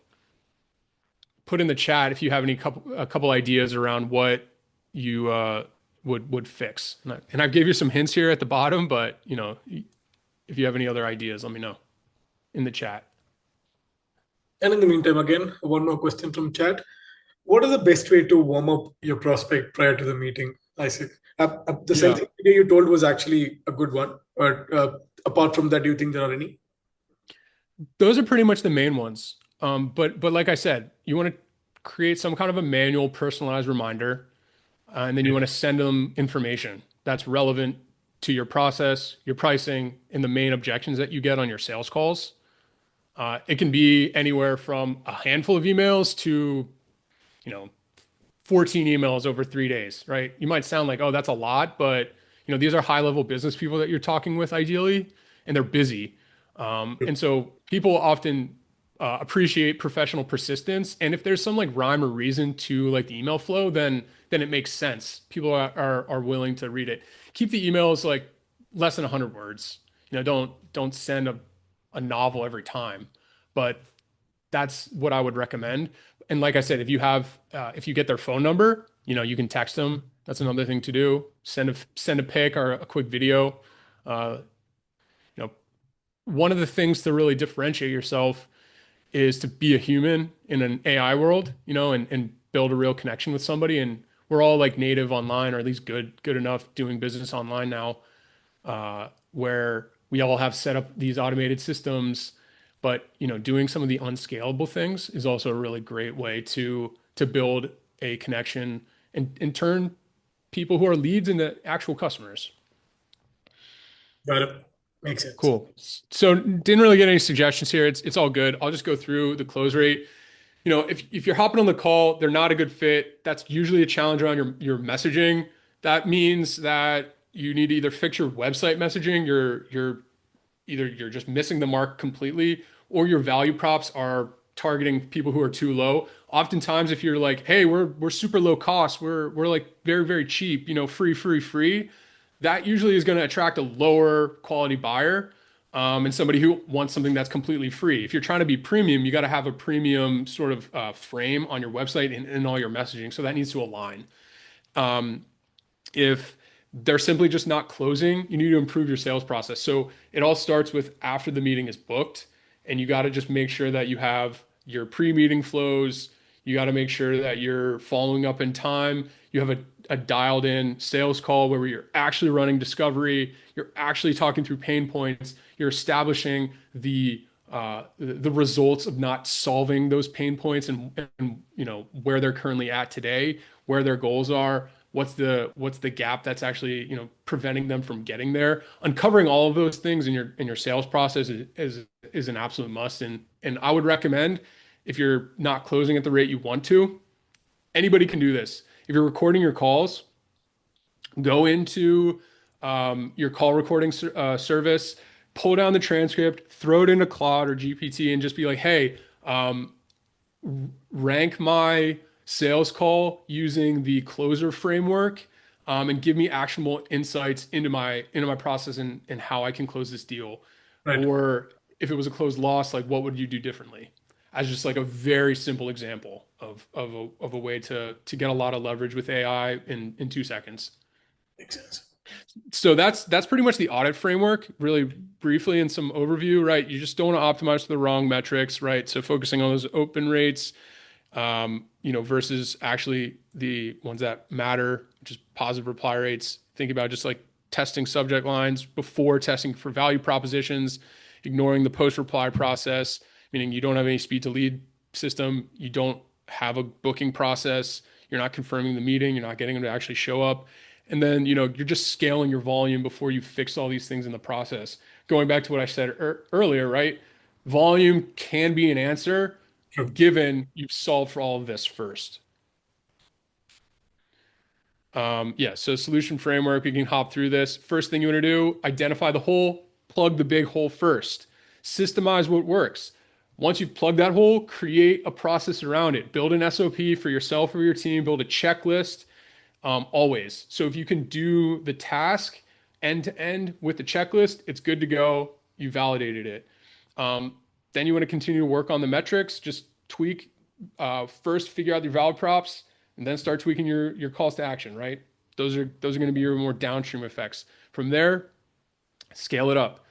put in the chat if you have a couple ideas around what you would fix. And I've gave you some hints here at the bottom, but if you have any other ideas, let me know in the chat. And in the meantime, again, one more question from chat. What is the best way to warm up your prospect prior to the meeting, Isaac? The sales Yeah, video you told was actually a good one. But apart from that, do you think there are any? those are pretty much the main ones. But like I said, you want to create some kind of a manual, personalized reminder, and then you want to send them information that's relevant to your process, your pricing, and the main objections that you get on your sales calls. It can be anywhere from a handful of emails to, you know, 14 emails over 3 days, right? You might sound like, oh, that's a lot, but these are high level business people that you're talking with ideally, and they're busy. And so people often appreciate professional persistence. And if there's some like rhyme or reason to like the email flow, then it makes sense. People are willing to read it. Keep the emails like less than 100 words. Don't send a novel every time, but that's what I would recommend. And like I said, if you get their phone number, you can text them. That's another thing to do. Send a pic or a quick video. Uh, you know, One of the things to really differentiate yourself is to be a human in an AI world, and build a real connection with somebody. And we're all like native online, or at least good enough doing business online now, where we all have set up these automated systems. But doing some of the unscalable things is also a really great way to build a connection and turn people who are leads into actual customers. Got it. Makes sense. Cool. So didn't really get any suggestions here. It's all good. I'll just go through the close rate. If you're hopping on the call, they're not a good fit. That's usually a challenge around your messaging. That means that you need to either fix your website messaging, either you're just missing the mark completely, or your value props are targeting people who are too low. Oftentimes, if you're like, hey, we're super low cost, we're like very, very cheap, free, that usually is going to attract a lower quality buyer, and somebody who wants something that's completely free. If you're trying to be premium, you got to have a premium sort of frame on your website and all your messaging. So that needs to align. If they're simply just not closing, you need to improve your sales process. So it all starts with after the meeting is booked, and you got to just make sure that you have your pre-meeting flows. You got to make sure that you're following up in time. You have a dialed in sales call where you're actually running discovery. You're actually talking through pain points. You're establishing the results of not solving those pain points, and where they're currently at today, where their goals are, what's the gap that's actually preventing them from getting there. Uncovering all of those things in your sales process is an absolute must. And I would recommend, if you're not closing at the rate you want to, anybody can do this. If you're recording your calls, go into your call recording service, pull down the transcript, throw it into Claude or GPT, and just be like, hey, rank my sales call using the closer framework, and give me actionable insights into my process and how I can close this deal. Right. Or if it was a closed loss, like what would you do differently? As just like a very simple example of a way to get a lot of leverage with AI in 2 seconds. Makes sense. So that's pretty much the audit framework, really briefly in some overview, right? You just don't want to optimize for the wrong metrics, right? So focusing on those open rates, versus actually the ones that matter, just positive reply rates. Think about just like testing subject lines before testing for value propositions, ignoring the post reply process, meaning you don't have any speed to lead system, you don't have a booking process, you're not confirming the meeting, you're not getting them to actually show up. And then, you're just scaling your volume before you fix all these things in the process. Going back to what I said earlier, right? Volume can be an answer True. given you've solved for all of this first. Yeah, so solution framework, you can hop through this. First thing you want to do, identify the hole, plug the big hole first. Systemize what works. Once you've plugged that hole, create a process around it. Build an SOP for yourself or your team, build a checklist always. So if you can do the task end to end with the checklist, it's good to go. You validated it. Um, then you want to continue to work on the metrics. Just tweak. First, figure out your value props, and then start tweaking your calls to action. Right? Those are going to be your more downstream effects. From there, scale it up.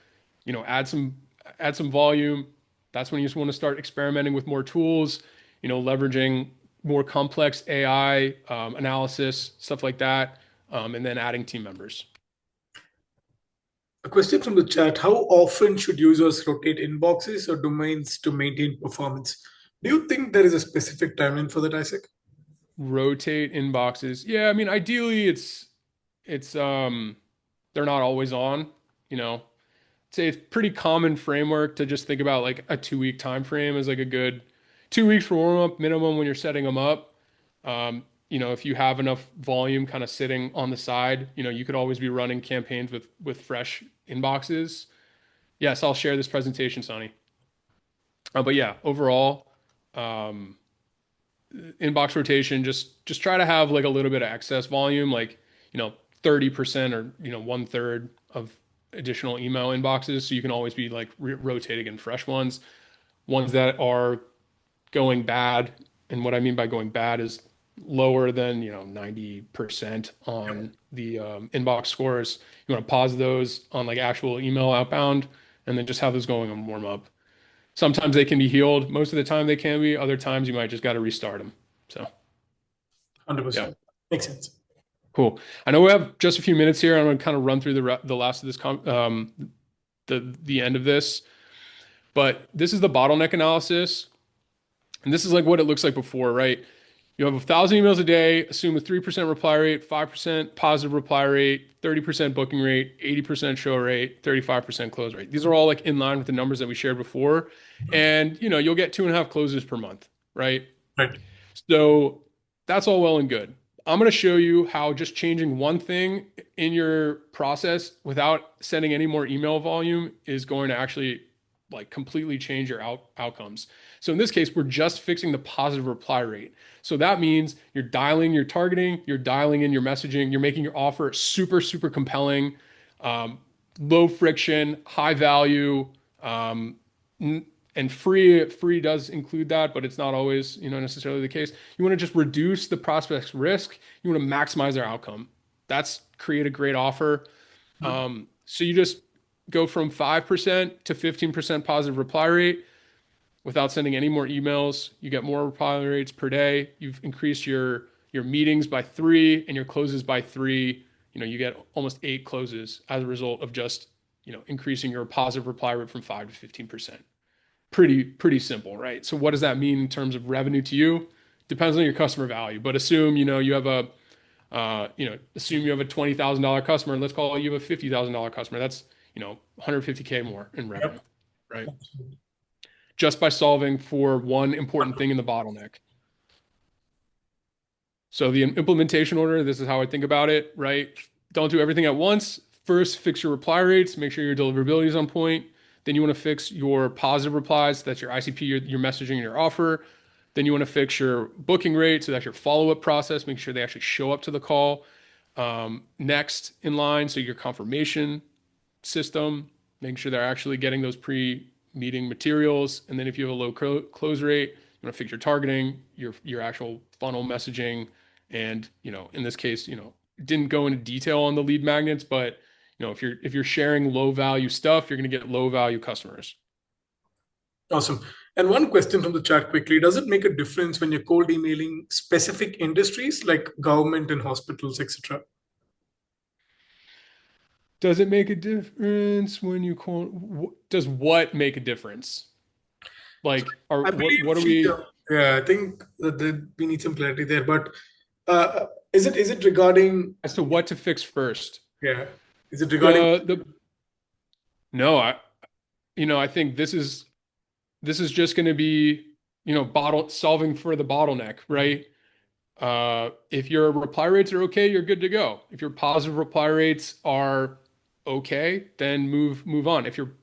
Add some volume. That's when you just want to start experimenting with more tools. Leveraging more complex AI analysis, stuff like that, and then adding team members. A question from the chat: how often should users rotate inboxes or domains to maintain performance? Do you think there is a specific timeline for that, Isaac? Rotate inboxes. Yeah, I mean, ideally, it's they're not always on. You know, say it's pretty common framework to just think about like a 2 week time frame as like a good 2 weeks for warm up minimum when you're setting them up. If you have enough volume kind of sitting on the side, you could always be running campaigns with fresh inboxes. Yes, I'll share this presentation, Sonny. But yeah, overall, um, inbox rotation, just try to have like a little bit of excess volume, like 30% or 1/3 of additional email inboxes, so you can always be like rotating in fresh ones that are going bad. And what I mean by going bad is lower than 90% on the inbox scores. You want to pause those on like actual email outbound, and then just have those going on warm up. Sometimes they can be healed. Most of the time they can be. Other times you might just got to restart them. So yeah, 100%. Makes sense. cool. I know we have just a few minutes here. I'm going to kind of run through the last of this the end of this, but this is the bottleneck analysis. And this is like what it looks like before, right? You have 1,000 emails a day, assume a 3% reply rate, 5% positive reply rate, 30% booking rate, 80% show rate, 35% close rate. These are all like in line with the numbers that we shared before. And you'll get 2.5 closes per month, right? Right. So that's all well and good. I'm going to show you how just changing one thing in your process without sending any more email volume is going to actually like completely change your outcomes. So in this case, we're just fixing the positive reply rate. So that means you're dialing your targeting, you're dialing in your messaging, you're making your offer super, super compelling, um, low friction, high value, um, and free does include that, but it's not always necessarily the case. You want to just reduce the prospect's risk. You want to maximize their outcome. That's create a great offer. So you just go from 5% to 15% positive reply rate without sending any more emails. You get more reply rates per day. You've increased your meetings by 3 and your closes by 3. You get almost 8 closes as a result of just increasing your positive reply rate from 5 to 15%. Pretty simple, right? So what does that mean in terms of revenue to you? Depends on your customer value, but assume you have a assume you have a $20,000 customer, and let's call it you have a $50,000 customer. That's 150K more in revenue, Yep. right? Just by solving for one important thing in the bottleneck. So the implementation order, this is how I think about it, right? Don't do everything at once. First, fix your reply rates, make sure your deliverability is on point. Then you want to fix your positive replies. That's your ICP, your messaging, and your offer. Then you want to fix your booking rate. So that's your follow-up process, making sure they actually show up to the call. Next in line, so your confirmation system, making sure they're actually getting those pre-meeting materials. And then if you have a low close rate, you want to fix your targeting, your actual funnel messaging, and in this case, didn't go into detail on the lead magnets, but if you're sharing low value stuff, you're going to get low value customers. Awesome. And one question from the chat quickly: does it make a difference when you're cold emailing specific industries like government and hospitals, etc.? Does it make a difference when you call? Does what make a difference? Like, or I what are believe, we yeah, I think that we need some clarity there. But is it regarding, as to what to fix first? yeah, is it regarding? The no, I think this is just going to be bottle solving for the bottleneck, right? If your reply rates are okay, you're good to go. If your positive reply rates are okay, then move on. If you're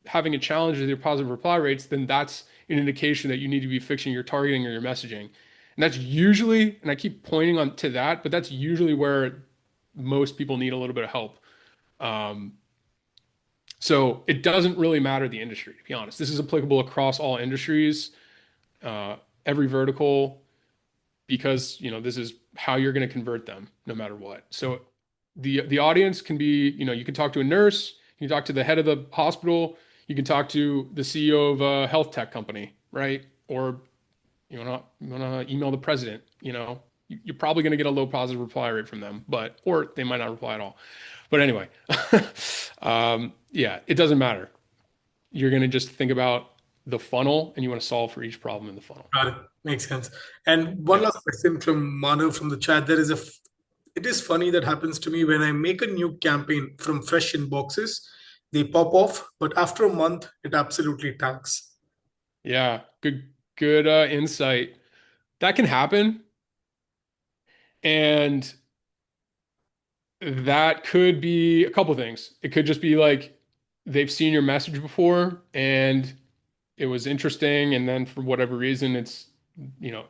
having a challenge with your positive reply rates, then that's an indication that you need to be fixing your targeting or your messaging. And that's usually, and I keep pointing on to that, but that's usually where most people need a little bit of help. Um, so it doesn't really matter the industry, to be honest. This is applicable across all industries, uh, every vertical, because this is how you're going to convert them no matter what. So the audience can be, you can talk to a nurse, you can talk to the head of the hospital, you can talk to the CEO of a health tech company, right? Or you want to email the president, you're probably going to get a low positive reply rate from them, or they might not reply at all. But anyway, yeah, it doesn't matter. You're going to just think about the funnel and you want to solve for each problem in the funnel. Got it. Makes sense. And one Yeah. last question from Manav from the chat. It is funny that happens to me when I make a new campaign from fresh inboxes, they pop off, but after a month, it absolutely tanks. Yeah. Good insight. That can happen. And that could be a couple things. It could just be like they've seen your message before and it was interesting. And then for whatever reason, it's, you know,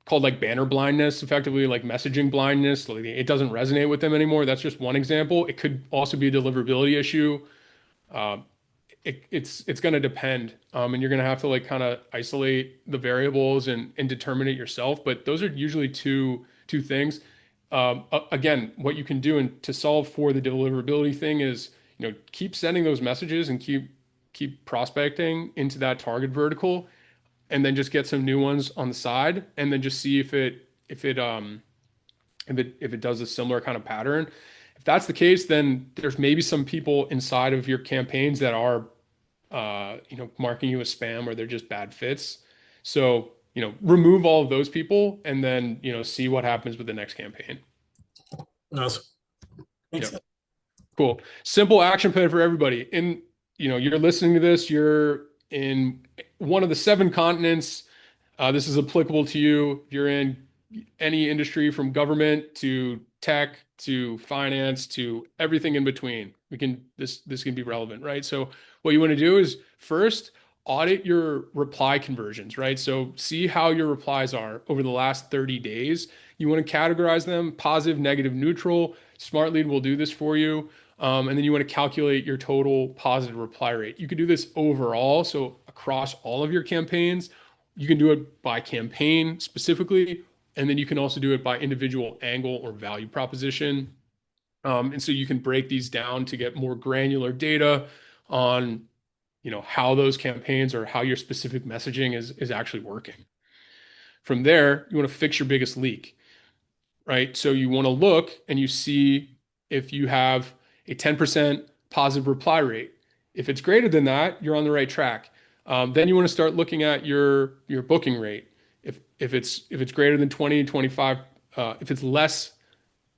called like banner blindness, effectively like messaging blindness. Like it doesn't resonate with them anymore. That's just one example. It could also be a deliverability issue. Uh, it's going to depend, and you're going to have to like kind of isolate the variables and determine it yourself. But those are usually two things. Again, what you can do and to solve for the deliverability thing is keep sending those messages and keep prospecting into that target vertical, and then just get some new ones on the side, and then just see if it does a similar kind of pattern. If that's the case, then there's maybe some people inside of your campaigns that are, marking you as spam or they're just bad fits. So, remove all of those people and then, see what happens with the next campaign. Awesome. Makes Yep. sense. Cool. Simple action plan for everybody. And, you're listening to this, you're in one of the 7 continents. This is applicable to you. You're in any industry from government to tech to finance to everything in between. This can be relevant, right? So what you want to do is first audit your reply conversions, right? So see how your replies are over the last 30 days. You want to categorize them positive, negative, neutral. SmartLead will do this for you. And then you want to calculate your total positive reply rate. You could do this overall, so across all of your campaigns. You can do it by campaign specifically, and then you can also do it by individual angle or value proposition. And so you can break these down to get more granular data on, how those campaigns or how your specific messaging is actually working. From there, you want to fix your biggest leak, right? So you want to look and you see if you have a 10% positive reply rate. If it's greater than that, you're on the right track. Then you want to start looking at your booking rate. If it's greater than 20, 25, if it's less,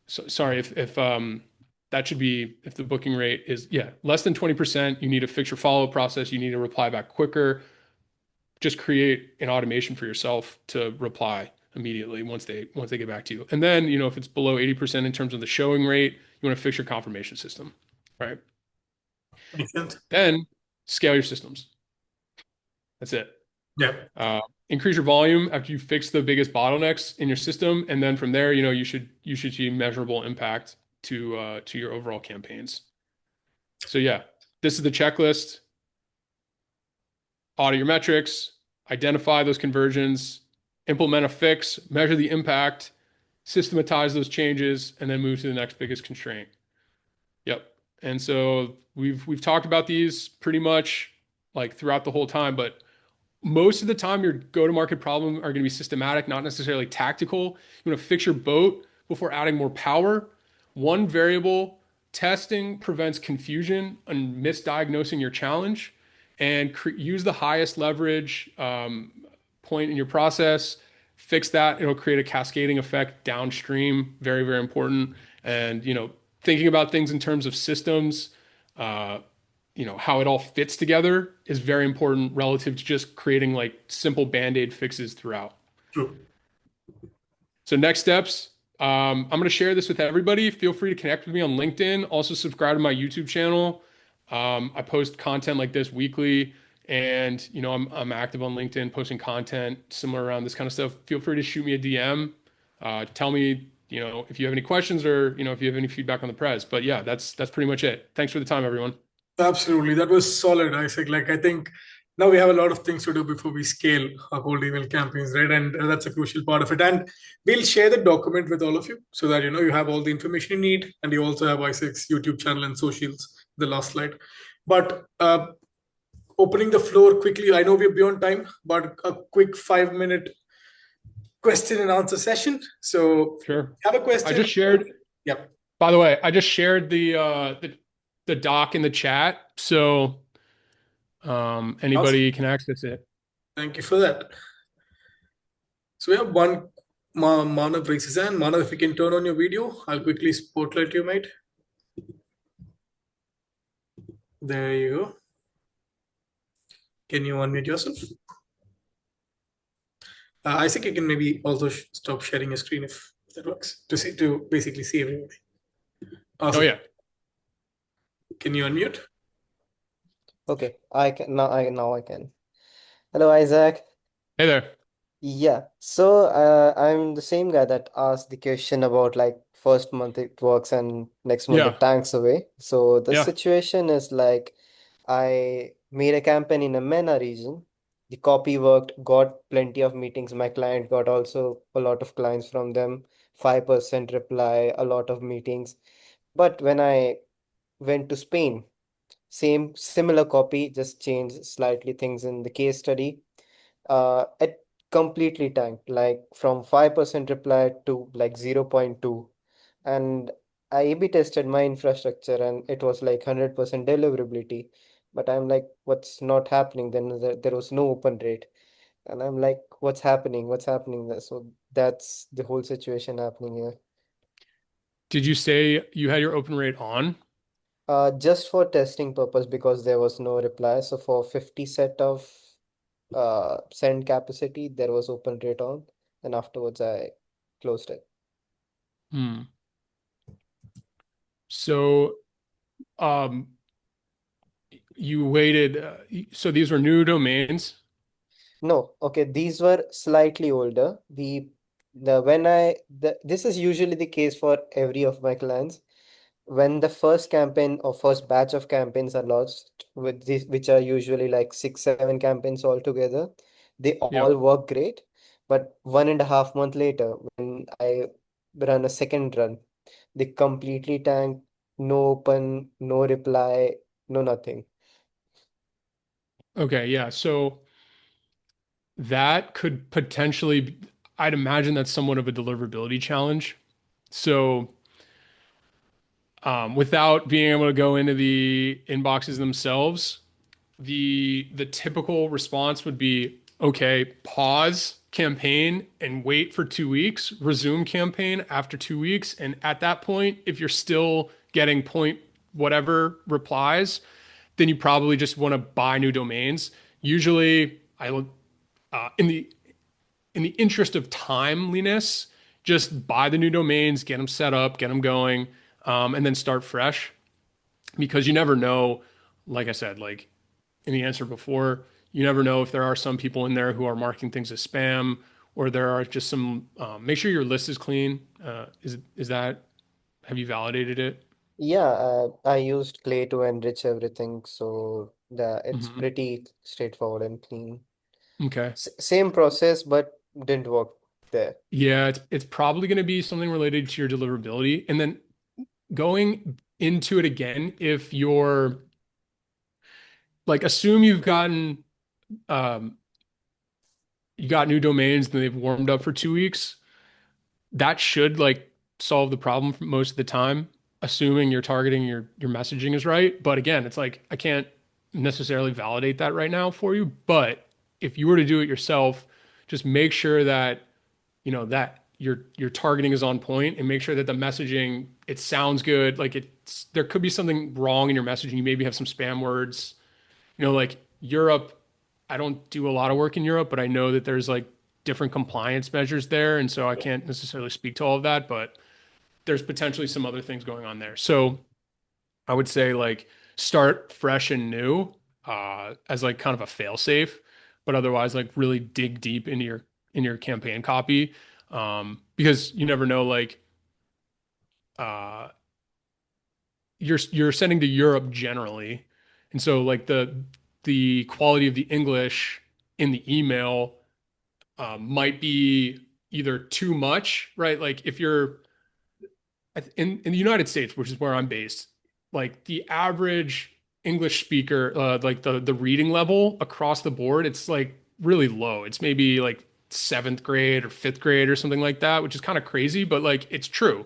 sorry, if that should be if the booking rate is less than 20%, you need to fix your follow-up process. You need to reply back quicker. Just create an automation for yourself to reply immediately once they get back to you. And then, if it's below 80% in terms of the showing rate, you want to fix your confirmation system, right? Makes sense. Then scale your systems. That's it. Yeah. Increase your volume after you fix the biggest bottlenecks in your system, and then from there, you should see measurable impact to your overall campaigns. So yeah, this is the checklist. Audit your metrics, identify those conversions, implement a fix, measure the impact, systematize those changes, and then move to the next biggest constraint. Yep. And so we've talked about these pretty much like throughout the whole time, but most of the time your go-to-market problem are going to be systematic, not necessarily tactical. You want to fix your boat before adding more power. One variable testing prevents confusion and misdiagnosing your challenge, and use the highest leverage point in your process. Fix that. It'll create a cascading effect downstream. Very, very important. And, thinking about things in terms of systems, how it all fits together is very important relative to just creating like simple band-aid fixes throughout. True. So next steps, I'm going to share this with everybody. Feel free to connect with me on LinkedIn. Also subscribe to my YouTube channel. I post content like this weekly. And I'm active on LinkedIn, posting content similar around this kind of stuff. Feel free to shoot me a DM. Tell me, if you have any questions or if you have any feedback on the press. But yeah, that's pretty much it. Thanks for the time, everyone. Absolutely. That was solid, Isaac. Like, I think now we have a lot of things to do before we scale our cold email campaigns, right? And that's a crucial part of it. And we'll share the document with all of you so that, you have all the information you need. And you also have Isaac's YouTube channel and socials, the last slide. But opening the floor quickly, I know we're beyond time, but a quick 5 minute question and answer session. So Sure. have a I question. just shared, Yep. by the way, I just shared the doc in the chat, so Awesome. anybody can access it. Thank you for that. So we have one Manav raises his hand. Manav, if you can turn on your video, I'll quickly spotlight you, mate. There you go. Can you unmute yourself? Isaac, you can maybe also stop sharing your screen if that works to basically see everybody. Oh Awesome. yeah. Can you unmute? Okay, I can now. I can. Hello, Isaac. Hey there. Yeah, so I'm the same guy that asked the question about like first month it works and next month Yeah. it tanks away. So the Yeah. situation is like I made a campaign in a MENA region. The copy worked, got plenty of meetings. My client got also a lot of clients from them, 5% reply, a lot of meetings. But when I went to Spain, same similar copy, just changed slightly things in the case study. It completely tanked, like from 5% reply to like 0.2. And I A/B tested my infrastructure and it was like 100% deliverability. But I'm like, what's not happening? Then there was no open rate. And I'm like, what's happening? What's happening there? So that's the whole situation happening here. Did you say you had your open rate on? Just for testing purpose because there was no reply. So for 50 set of send capacity, there was open rate on, and afterwards I closed it. Hmm. So, um, you waited. So these were new domains. No, okay, these were slightly older. The when I the this is usually the case for every of my clients. When the first campaign or first batch of campaigns are launched with these, which are usually like 6, 7 campaigns altogether, they all Yep. work great. But 1.5 month later, when I run a second run, they completely tank, no open, no reply, no nothing. Okay. Yeah. So that could potentially, I'd imagine that's somewhat of a deliverability challenge. So, without being able to go into the inboxes themselves, the typical response would be, okay, pause campaign and wait for 2 weeks, resume campaign after 2 weeks. And at that point, if you're still getting point whatever replies, then you probably just want to buy new domains. Usually, in the interest of timeliness, just buy the new domains, get them set up, get them going, and then start fresh because you never know. Like I said, like in the answer before, you never know if there are some people in there who are marking things as spam, or there are just some. Make sure your list is clean. Is that? Have you validated it? Yeah, I used Clay to enrich everything, so it's Hmm. pretty straightforward and clean. Okay. Same process, but didn't work there. Yeah, it's probably going to be something related to your deliverability, and then going into it again if you're like assume um, you got new domains and they've warmed up for 2 weeks. That should like solve the problem for most of the time, assuming you're targeting your messaging is right. But again, it's like I can't necessarily validate that right now for you. But if you were to do it yourself, just make sure that that your targeting is on point and make sure that the messaging it sounds good. Like there could be something wrong in your messaging. You maybe have some spam words. Like Europe, I don't do a lot of work in Europe, but I know that there's like different compliance measures there. And so I can't necessarily speak to all of that, but there's potentially some other things going on there. So I would say like start fresh and new. as like kind of a fail safe, but otherwise like really dig deep into your campaign copy, because you never know like uh, you're sending to Europe generally, and so like the quality of the English in the email might be either too much, right? Like if you're in the United States, which is where I'm based, like the average English speaker, like the reading level across the board, it's like really low. It's maybe like seventh grade or fifth grade or something like that, which is kind of crazy, but like it's true.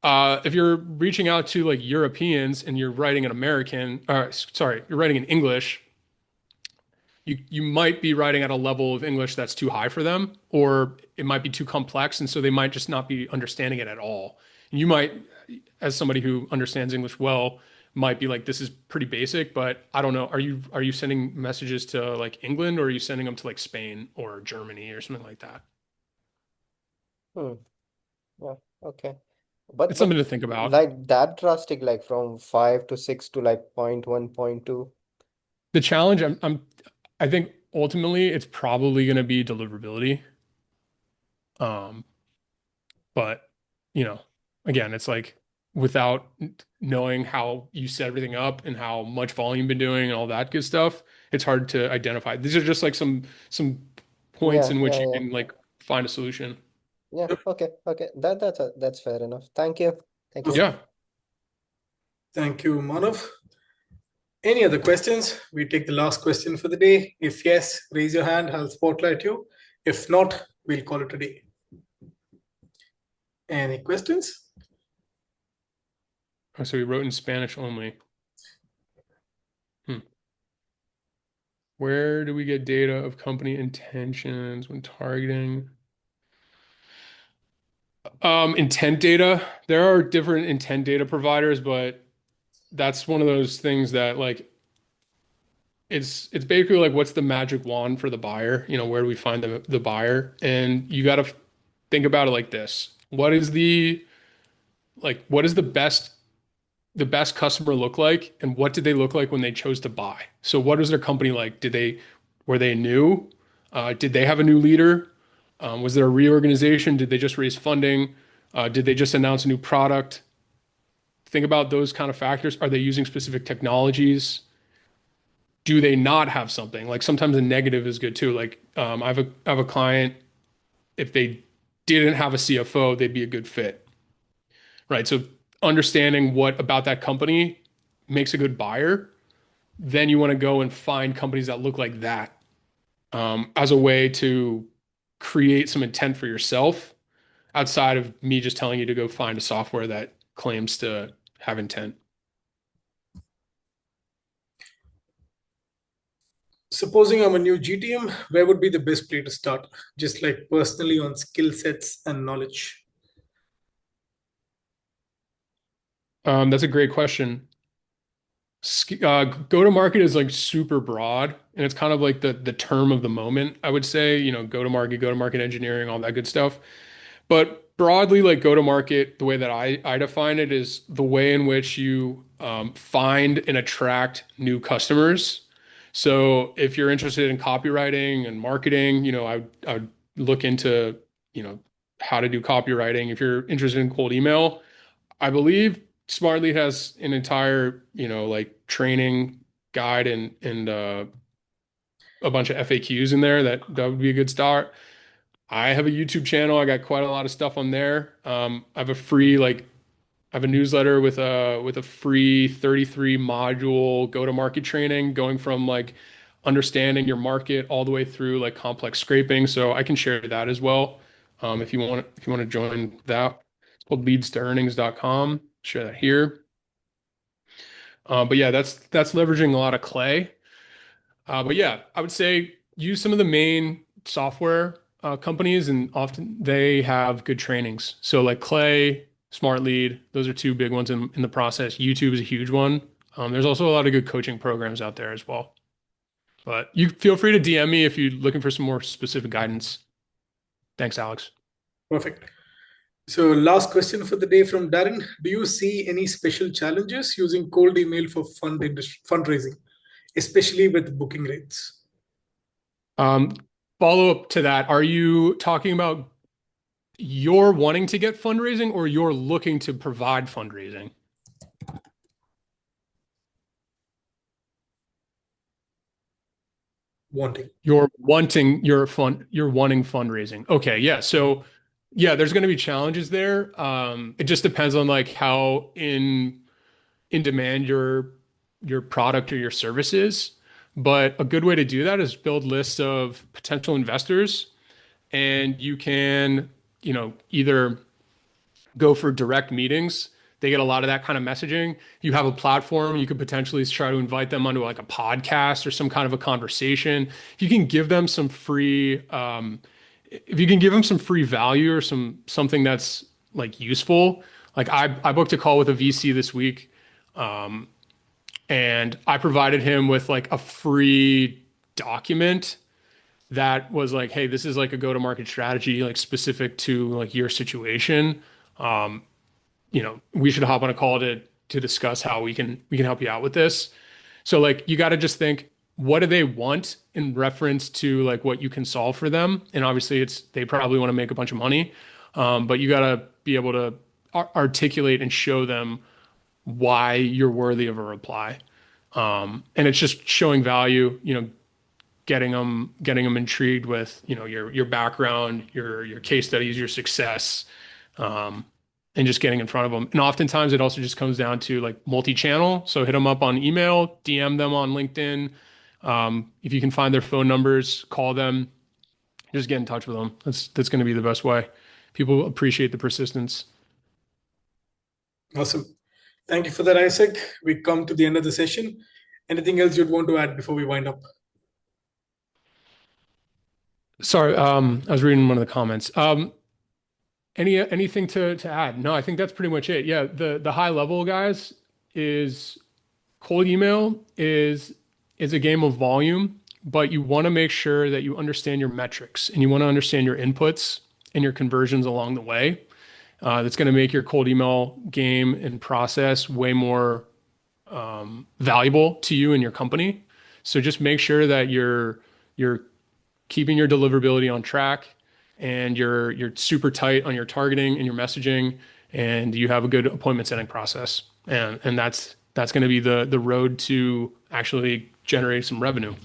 If you're reaching out to like Europeans and you're writing an American, sorry, you're writing in English, you might be writing at a level of English that's too high for them, or it might be too complex, and so they might just not be understanding it at all. And you might, as somebody who understands English well, might be like, this is pretty basic, but I don't know. Are you sending messages to like England, or are you sending them to like Spain or Germany or something like that? Hmm. Yeah. Okay. But It's something but to think about. like that drastic, like from 5 to 6 to like point 1, point 2. The challenge, I think ultimately it's probably going to be deliverability. Um, But, you know, again, it's like without knowing how you set everything up and how much volume you've been doing and all that good stuff, it's hard to identify. These are just like some points Yeah, in which yeah, you yeah. can like find a solution. Yeah. Okay. Okay. That's fair enough. Thank you. Thank you. Yeah. Thank you, Manav. Any other questions? We take the last question for the day. If yes, raise your hand. I'll spotlight you. If not, we'll call it a day. Any questions? Oh, so we wrote in Spanish only. Hmm. Where do we get data of company intentions when targeting? Intent data. There are different intent data providers, but that's one of those things that like it's basically like what's the magic wand for the buyer? You know, where do we find the buyer? And you got to think about it like this. What is the best customer look like, and what did they look like when they chose to buy? So what is their company like? Were they new? Did they have a new leader? Was there a reorganization? Did they just raise funding? Did they just announce a new product? Think about those kind of factors. Are they using specific technologies? Do they not have something? Like sometimes a negative is good too. Like I have a client, if they didn't have a CFO, they'd be a good fit, right? So understanding what about that company makes a good buyer, then you want to go and find companies that look like that, as a way to create some intent for yourself outside of me just telling you to go find a software that claims to have intent. Supposing I'm a new GTM, where would be the best place to start? Just like personally on skill sets and knowledge. That's a great question. Go to market is like super broad, and it's kind of like the term of the moment, I would say, go to market engineering, all that good stuff. But broadly, like go to market, the way that I define it is the way in which you find and attract new customers. So if you're interested in copywriting and marketing, I would look into, you know, how to do copywriting. If you're interested in cold email, I believe Smartlead has an entire, like training guide and a bunch of FAQs in there that would be a good start. I have a YouTube channel. I got quite a lot of stuff on there. I have a newsletter with a free 33 module go-to-market training going from like understanding your market all the way through like complex scraping. So I can share that as well. If you want to join that. It's called leadstoearnings.com. Share that here. But yeah, that's leveraging a lot of Clay. But yeah, I would say use some of the main software companies, and often they have good trainings. So like Clay, Smartlead, those are two big ones in the process. YouTube is a huge one. There's also a lot of good coaching programs out there as well. But you feel free to DM me if you're looking for some more specific guidance. Thanks, Alex. Perfect. So, last question for the day from Darren. Do you see any special challenges using cold email for fundraising, especially with booking rates? Follow up to that. Are you talking about you're wanting to get fundraising or you're looking to provide fundraising? Wanting. You're wanting you're wanting fundraising. Okay, yeah. So yeah, there's going to be challenges there. It just depends on like how in demand your product or your service is. But a good way to do that is build lists of potential investors, and you can, either go for direct meetings. They get a lot of that kind of messaging. You have a platform, you could potentially try to invite them onto like a podcast or some kind of a conversation. If you can give them some free, if you can give them some free value or something that's like useful. Like I booked a call with a VC this week, and I provided him with like a free document that was like, hey, this is like a go-to-market strategy, like specific to like your situation. We should hop on a call to discuss how we can help you out with this. So like you got to just think, what do they want in reference to like what you can solve for them? And obviously they probably want to make a bunch of money. But you got to be able to articulate and show them why you're worthy of a reply. And it's just showing value, getting them intrigued with, your background, your case studies, your success, and just getting in front of them. And oftentimes it also just comes down to like multi-channel. So hit them up on email, DM them on LinkedIn. If you can find their phone numbers, call them, just get in touch with them. That's going to be the best way. People appreciate the persistence. Awesome. Thank you for that, Isaac. We come to the end of the session. Anything else you'd want to add before we wind up? Sorry, I was reading one of the comments. Anything to add? No, I think that's pretty much it. Yeah, the high level guys is cold email is a game of volume, but you want to make sure that you understand your metrics and you want to understand your inputs and your conversions along the way. That's going to make your cold email game and process way more valuable to you and your company. So just make sure that you're keeping your deliverability on track and you're super tight on your targeting and your messaging, and you have a good appointment setting process. And that's going to be the road to actually generate some revenue.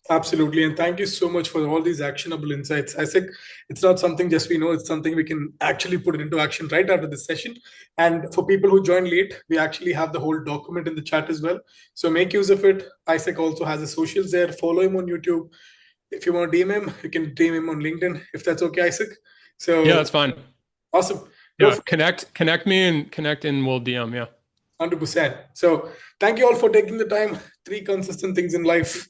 Absolutely. And thank you so much for all these actionable insights. Isaac, it's not something just we know, it's something we can actually put it into action right after this session. And for people who joined late, we actually have the whole document in the chat as well. So make use of it. Isaac also has his socials there. Follow him on YouTube. If you want to DM him, you can DM him on LinkedIn, if that's okay, Isaac. So Yeah, that's fine. awesome. Yeah, connect me and we'll DM. Yeah. 100%. So thank you all for taking the time. 3 consistent things in life: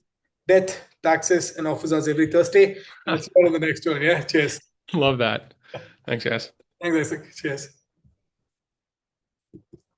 death, taxes, and offers us every Thursday. Let's go on the next one. Yeah. Cheers. Love that. Thanks, guys. Thanks, Isaac. Cheers.